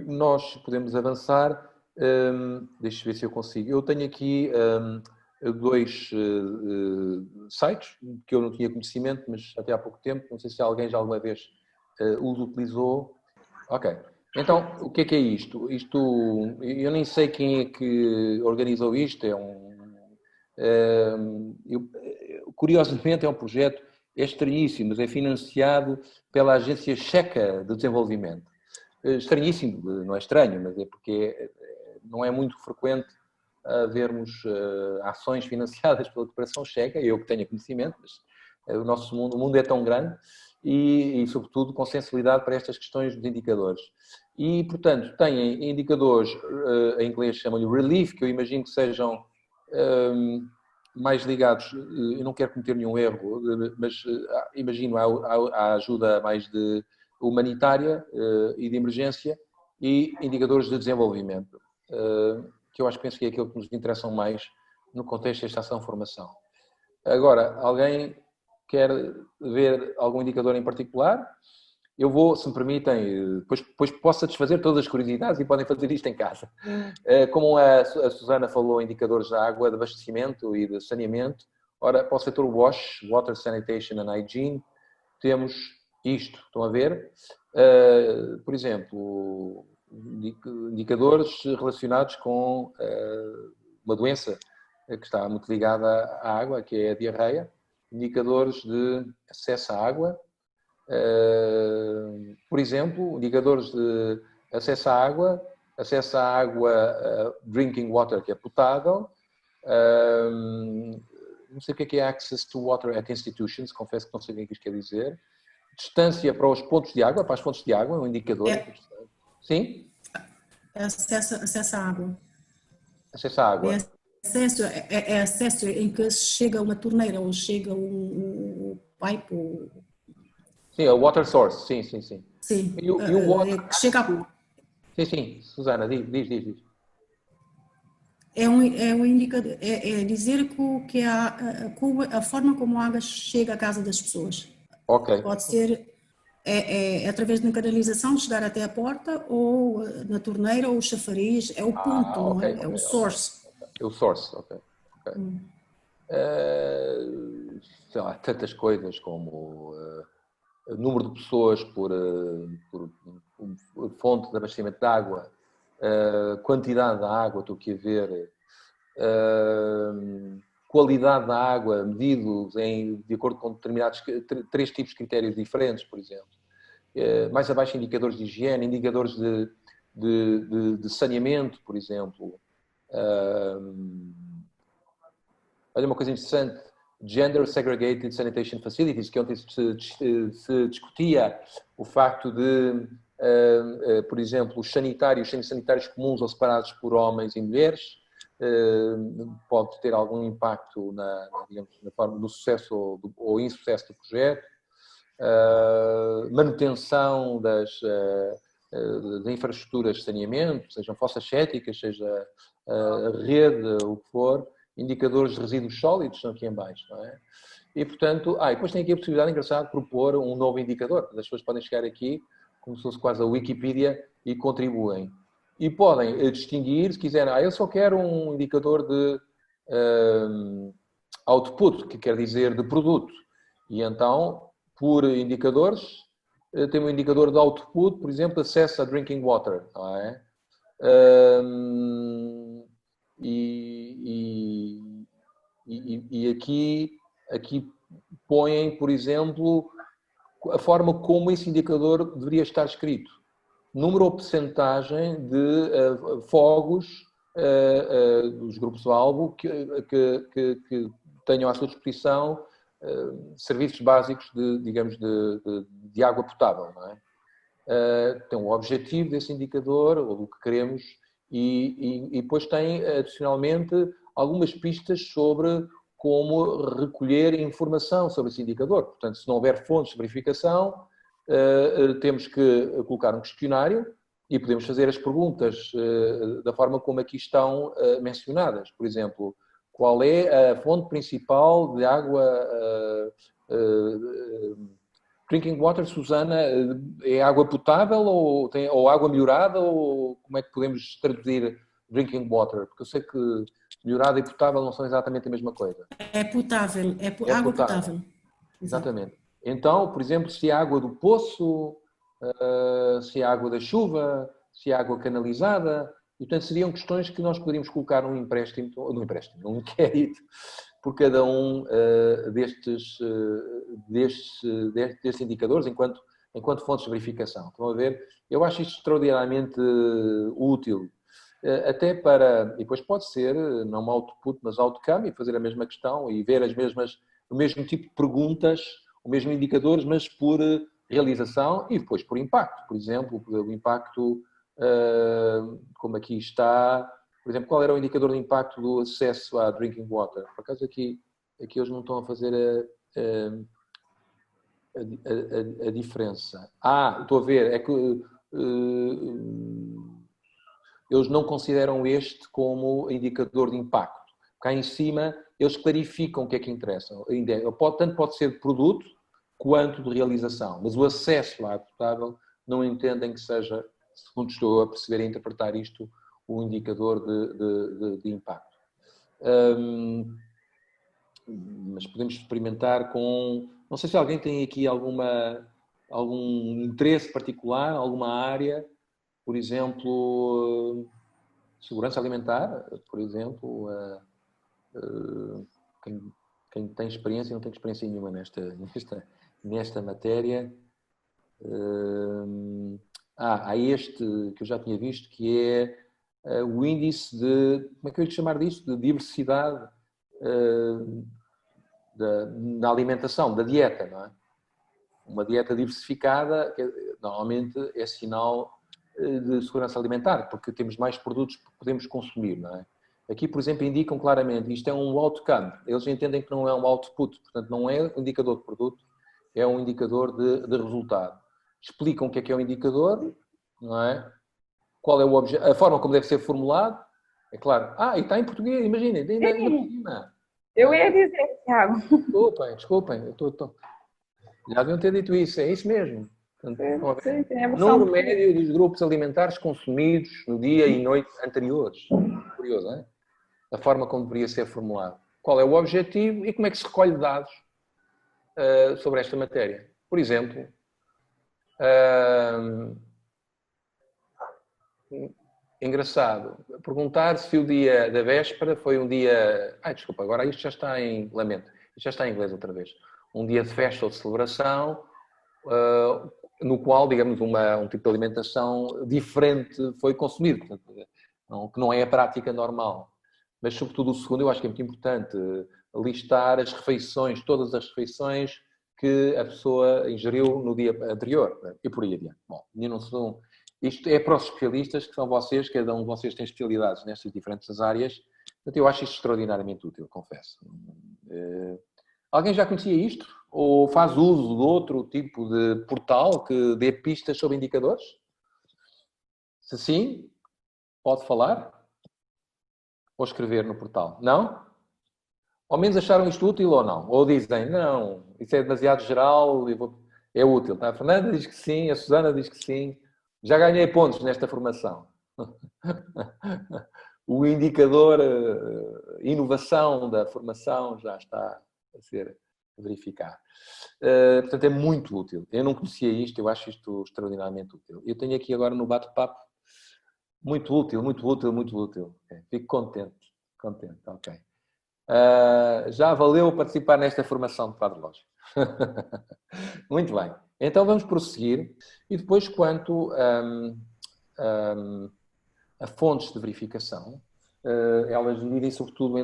Nós podemos avançar. Deixa eu ver se eu consigo. Eu tenho aqui dois sites que eu não tinha conhecimento, mas até há pouco tempo, não sei se alguém já alguma vez os utilizou. Ok, então o que é isto? Eu nem sei quem é que organizou isto, curiosamente é um projeto estranhíssimo, mas é financiado pela Agência Checa de Desenvolvimento. Estranhíssimo, não é estranho, mas é porque não é muito frequente vermos ações financiadas pela Cooperação Checa, eu que tenho conhecimento, mas o mundo é tão grande e, sobretudo, com sensibilidade para estas questões dos indicadores. E, portanto, têm indicadores, em inglês chamam-lhe relief, que eu imagino que sejam mais ligados, eu não quero cometer nenhum erro, mas imagino a ajuda mais humanitária e de emergência e indicadores de desenvolvimento, que eu penso que é aquilo que nos interessam mais no contexto desta ação-formação. Agora, alguém quer ver algum indicador em particular? Eu vou, se me permitem, depois posso satisfazer todas as curiosidades e podem fazer isto em casa. Como a Susana falou, indicadores de água, de abastecimento e de saneamento. Ora, para o setor WASH, Water, Sanitation and Hygiene, temos isto, estão a ver? Por exemplo, indicadores relacionados com uma doença que está muito ligada à água, que é a diarreia. Indicadores de acesso à água. Por exemplo, indicadores de acesso à água drinking water, que é potável. Não sei o que é access to water at institutions, confesso que não sei o que isto quer dizer. Distância para os pontos de água, para as fontes de água, um indicador. Sim? Acesso à água. Acesso à água. É acesso em que chega uma torneira ou chega um pipe. Sim, o water source, sim. Sim, e o water... chega a... Sim, Susana, diz. É um indicador, é dizer que a forma como a água chega à casa das pessoas. Ok. Pode ser através de uma canalização, chegar até a porta, ou na torneira, ou o chafariz, é o ponto, não é? É o source. É o source, ok. Sei lá, tantas coisas como número de pessoas por fonte de abastecimento de água, quantidade da água, estou aqui a ver, qualidade da água, medido de acordo com determinados 3 tipos de critérios diferentes, por exemplo. Mais abaixo, indicadores de higiene, indicadores de saneamento, por exemplo. Olha uma coisa interessante, Gender Segregated Sanitation Facilities, que ontem se discutia o facto de, por exemplo, os centros sanitários comuns ou separados por homens e mulheres, pode ter algum impacto no sucesso ou insucesso do projeto. Manutenção das infraestruturas de saneamento, sejam fossas céticas, seja a rede, o que for, indicadores de resíduos sólidos estão aqui em baixo, não é? E, portanto, e depois tem aqui a possibilidade, engraçada, de propor um novo indicador. As pessoas podem chegar aqui, como se fosse quase a Wikipedia, e contribuem. E podem distinguir, se quiserem, eu só quero um indicador de output, que quer dizer de produto. E então, por indicadores, tem um indicador de output, por exemplo, acesso a drinking water, não é? E aqui põem, por exemplo, a forma como esse indicador deveria estar escrito. Número ou percentagem de fogos dos grupos-alvo que tenham à sua disposição serviços básicos de água potável, não é? Então, o objetivo desse indicador, ou do que queremos, E depois tem, adicionalmente, algumas pistas sobre como recolher informação sobre esse indicador. Portanto, se não houver fontes de verificação, temos que colocar um questionário e podemos fazer as perguntas da forma como aqui estão mencionadas. Por exemplo, qual é a fonte principal de água drinking water, Susana? É água potável ou água melhorada? Ou como é que podemos traduzir drinking water? Porque eu sei que melhorada e potável não são exatamente a mesma coisa. É potável, água potável. Exatamente. Então, por exemplo, se é água do poço, se é água da chuva, se é água canalizada, e portanto seriam questões que nós poderíamos colocar num inquérito, por cada um destes indicadores, enquanto fontes de verificação. Estão a ver? Eu acho isto extraordinariamente útil, até para, e depois pode ser, não output, mas outcome, e fazer a mesma questão e ver o mesmo tipo de perguntas, os mesmos indicadores, mas por realização e depois por impacto. Por exemplo, o impacto, como aqui está, por exemplo, qual era o indicador de impacto do acesso à drinking water? Por acaso aqui eles não estão a fazer a diferença. Estou a ver, é que eles não consideram este como indicador de impacto. Cá em cima, eles clarificam o que é que interessa. Tanto pode ser de produto quanto de realização, mas o acesso à água potável não entendem que seja, segundo estou a perceber e a interpretar isto, o indicador de impacto. Mas podemos experimentar com... Não sei se alguém tem aqui algum interesse particular, alguma área, por exemplo, segurança alimentar, por exemplo, quem tem experiência, não tem experiência nenhuma nesta matéria. Há este que eu já tinha visto, que é o índice de, como é que eu ia chamar disto? De diversidade na alimentação, da dieta, não é? Uma dieta diversificada, normalmente é sinal de segurança alimentar, porque temos mais produtos que podemos consumir, não é? Aqui, por exemplo, indicam claramente, isto é um outcome, eles entendem que não é um output, portanto não é um indicador de produto, é um indicador de resultado. Explicam o que é um indicador, não é? Qual é o a forma como deve ser formulado, é claro. E está em português, imaginem, ainda por cima. Eu ia dizer, Tiago. Desculpem, já deviam ter dito isso, é isso mesmo. Sim, número médio dos grupos alimentares consumidos no dia e noite anteriores. Curioso, não é? A forma como deveria ser formulado. Qual é o objetivo e como é que se recolhe dados sobre esta matéria. Por exemplo, engraçado, perguntar se o dia da véspera foi um dia... desculpa, agora isto já está em... Lamento, isto já está em inglês outra vez. Um dia de festa ou de celebração, no qual, digamos, um tipo de alimentação diferente foi consumido, portanto, que não é a prática normal. Mas, sobretudo, o segundo, eu acho que é muito importante listar as refeições, todas as refeições que a pessoa ingeriu no dia anterior, e por aí adiante. Bom, isto é para os especialistas, que são vocês, cada um de vocês tem especialidades nestas diferentes áreas, portanto, eu acho isto extraordinariamente útil, confesso. Alguém já conhecia isto? Ou faz uso de outro tipo de portal que dê pistas sobre indicadores? Se sim, pode falar? Ou escrever no portal? Não? Ao menos acharam isto útil ou não? Ou dizem, não, isso é demasiado geral, é útil. A Fernanda diz que sim, a Susana diz que sim. Já ganhei pontos nesta formação. O indicador inovação da formação já está a ser verificado. Portanto, é muito útil. Eu não conhecia isto, eu acho isto extraordinariamente útil. Eu tenho aqui agora no bate-papo muito útil, muito útil, muito útil. Fico contente, ok. Já valeu participar nesta formação de quadro lógico. Muito bem. Então vamos prosseguir. E depois, quanto a fontes de verificação, elas dividem sobretudo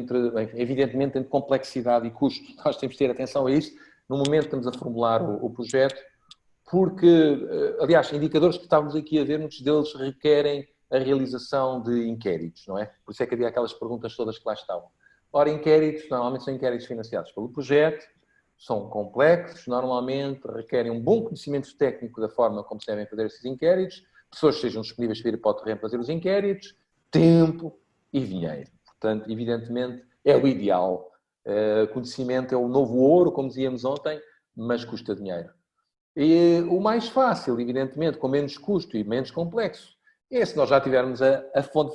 evidentemente, entre complexidade e custo. Nós temos que ter atenção a isso no momento que estamos a formular o projeto, porque, aliás, indicadores que estávamos aqui a ver, muitos deles requerem a realização de inquéritos, não é? Por isso é que havia aquelas perguntas todas que lá estavam. Ora, inquéritos, normalmente são inquéritos financiados pelo projeto, são complexos, normalmente requerem um bom conhecimento técnico da forma como se devem fazer esses inquéritos, pessoas que estejam disponíveis para ir para o terreno fazer os inquéritos, tempo e dinheiro. Portanto, evidentemente, é o ideal. Conhecimento é o novo ouro, como dizíamos ontem, mas custa dinheiro. E o mais fácil, evidentemente, com menos custo e menos complexo, é se nós já tivermos as fontes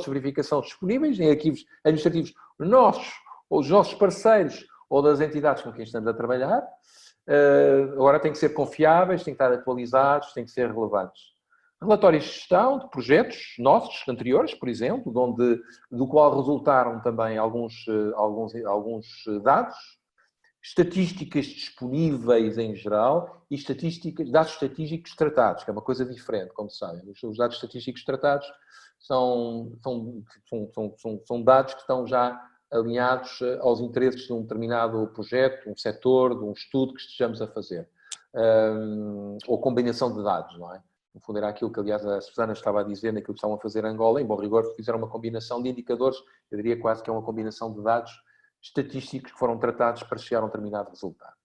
de verificação disponíveis em arquivos administrativos nossos, ou dos nossos parceiros, ou das entidades com quem estamos a trabalhar. Agora têm que ser confiáveis, têm que estar atualizados, têm que ser relevantes. Relatórios de gestão de projetos nossos, anteriores, por exemplo, do qual resultaram também alguns dados, estatísticas disponíveis em geral e dados estatísticos tratados, que é uma coisa diferente, como sabem. Os dados estatísticos tratados são dados que estão já alinhados aos interesses de um determinado projeto, um setor, de um estudo que estejamos a fazer. Ou combinação de dados, não é? No fundo era aquilo que, aliás, a Susana estava a dizer naquilo que estavam a fazer em Angola. Em bom rigor, fizeram uma combinação de indicadores, eu diria quase que é uma combinação de dados estatísticos que foram tratados para chegar a um determinado resultado.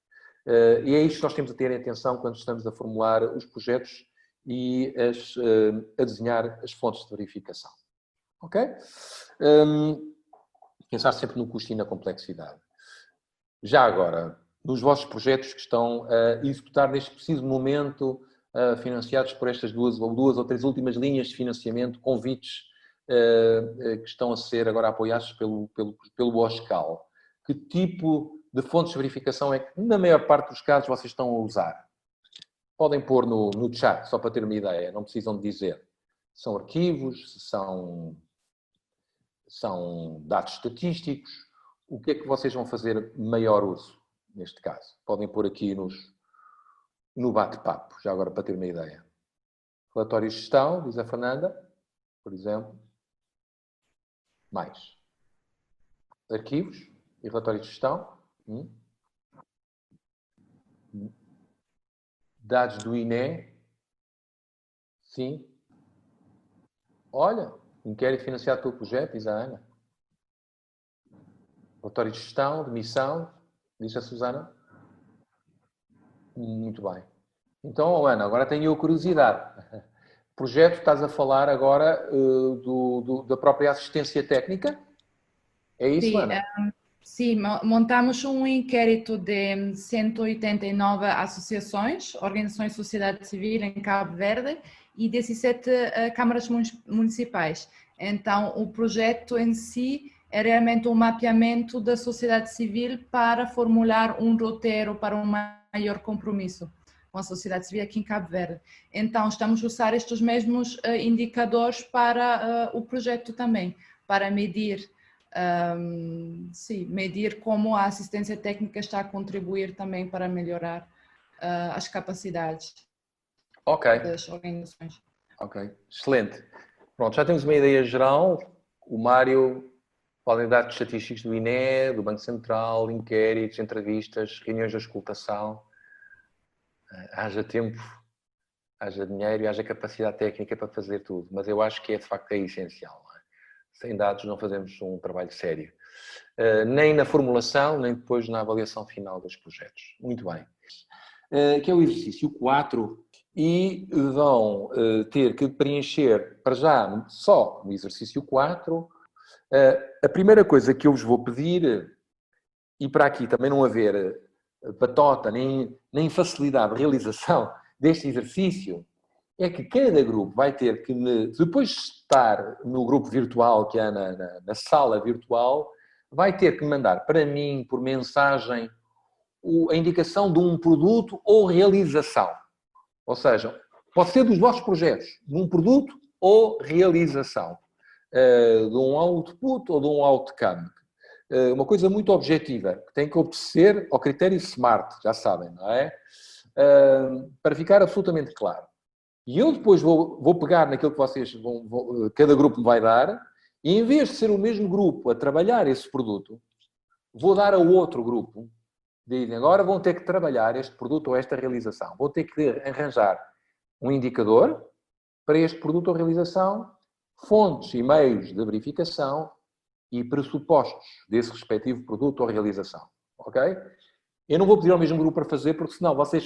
E é isto que nós temos a ter em atenção quando estamos a formular os projetos e a desenhar as fontes de verificação. Ok? Pensar sempre no custo e na complexidade. Já agora, nos vossos projetos que estão a executar neste preciso momento, financiados por estas duas ou três últimas linhas de financiamento, convites que estão a ser agora apoiados pelo OSCAL. Que tipo de fontes de verificação é que, na maior parte dos casos, vocês estão a usar? Podem pôr no chat, só para ter uma ideia, não precisam de dizer. São arquivos, são dados estatísticos. O que é que vocês vão fazer maior uso, neste caso? Podem pôr aqui no bate-papo, já agora para ter uma ideia. Relatórios de gestão, diz a Fernanda, por exemplo. Mais. Arquivos e relatórios de gestão. Dados do INE. Sim. Olha, inquérito financiado pelo projeto, diz a Ana. Relatório de gestão, de missão, diz a Susana. Muito bem. Então, Ana, agora tenho curiosidade. Projeto, estás a falar agora da própria assistência técnica? É isso, Ana? Sim, montamos um inquérito de 189 associações, organizações de sociedade civil em Cabo Verde e 17 câmaras municipais. Então, o projeto em si é realmente um mapeamento da sociedade civil para formular um roteiro para um maior compromisso com a sociedade civil aqui em Cabo Verde. Então, estamos a usar estes mesmos indicadores para o projeto também, para medir como a assistência técnica está a contribuir também para melhorar as capacidades das organizações. Ok, excelente. Pronto, já temos uma ideia geral. O Mário podem dar dados estatísticos do INE, do Banco Central, inquéritos, entrevistas, reuniões de auscultação. Haja tempo, haja dinheiro e haja capacidade técnica para fazer tudo. Mas eu acho que de facto é essencial. Sem dados não fazemos um trabalho sério. Nem na formulação, nem depois na avaliação final dos projetos. Muito bem. Que é o exercício 4 e vão ter que preencher, para já, só no exercício 4, a primeira coisa que eu vos vou pedir, e para aqui também não haver batota nem facilidade de realização deste exercício, é que cada grupo vai ter que, depois de estar no grupo virtual, que é na sala virtual, vai ter que mandar para mim, por mensagem, a indicação de um produto ou realização. Ou seja, pode ser dos vossos projetos, de um produto ou realização. De um output ou de um outcome. Uma coisa muito objetiva, que tem que obedecer ao critério SMART, já sabem, não é? Para ficar absolutamente claro. E eu depois vou pegar naquilo que vocês cada grupo me vai dar, e em vez de ser o mesmo grupo a trabalhar esse produto, vou dar a outro grupo, dizem, agora vão ter que trabalhar este produto ou esta realização. Vou ter que arranjar um indicador para este produto ou realização, fontes e meios de verificação e pressupostos desse respectivo produto ou realização. Ok? Eu não vou pedir ao mesmo grupo para fazer, porque senão vocês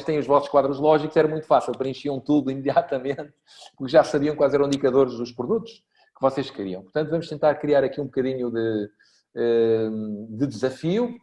têm os vossos quadros lógicos, era muito fácil, preenchiam tudo imediatamente, porque já sabiam quais eram os indicadores dos produtos que vocês queriam. Portanto, vamos tentar criar aqui um bocadinho de desafio.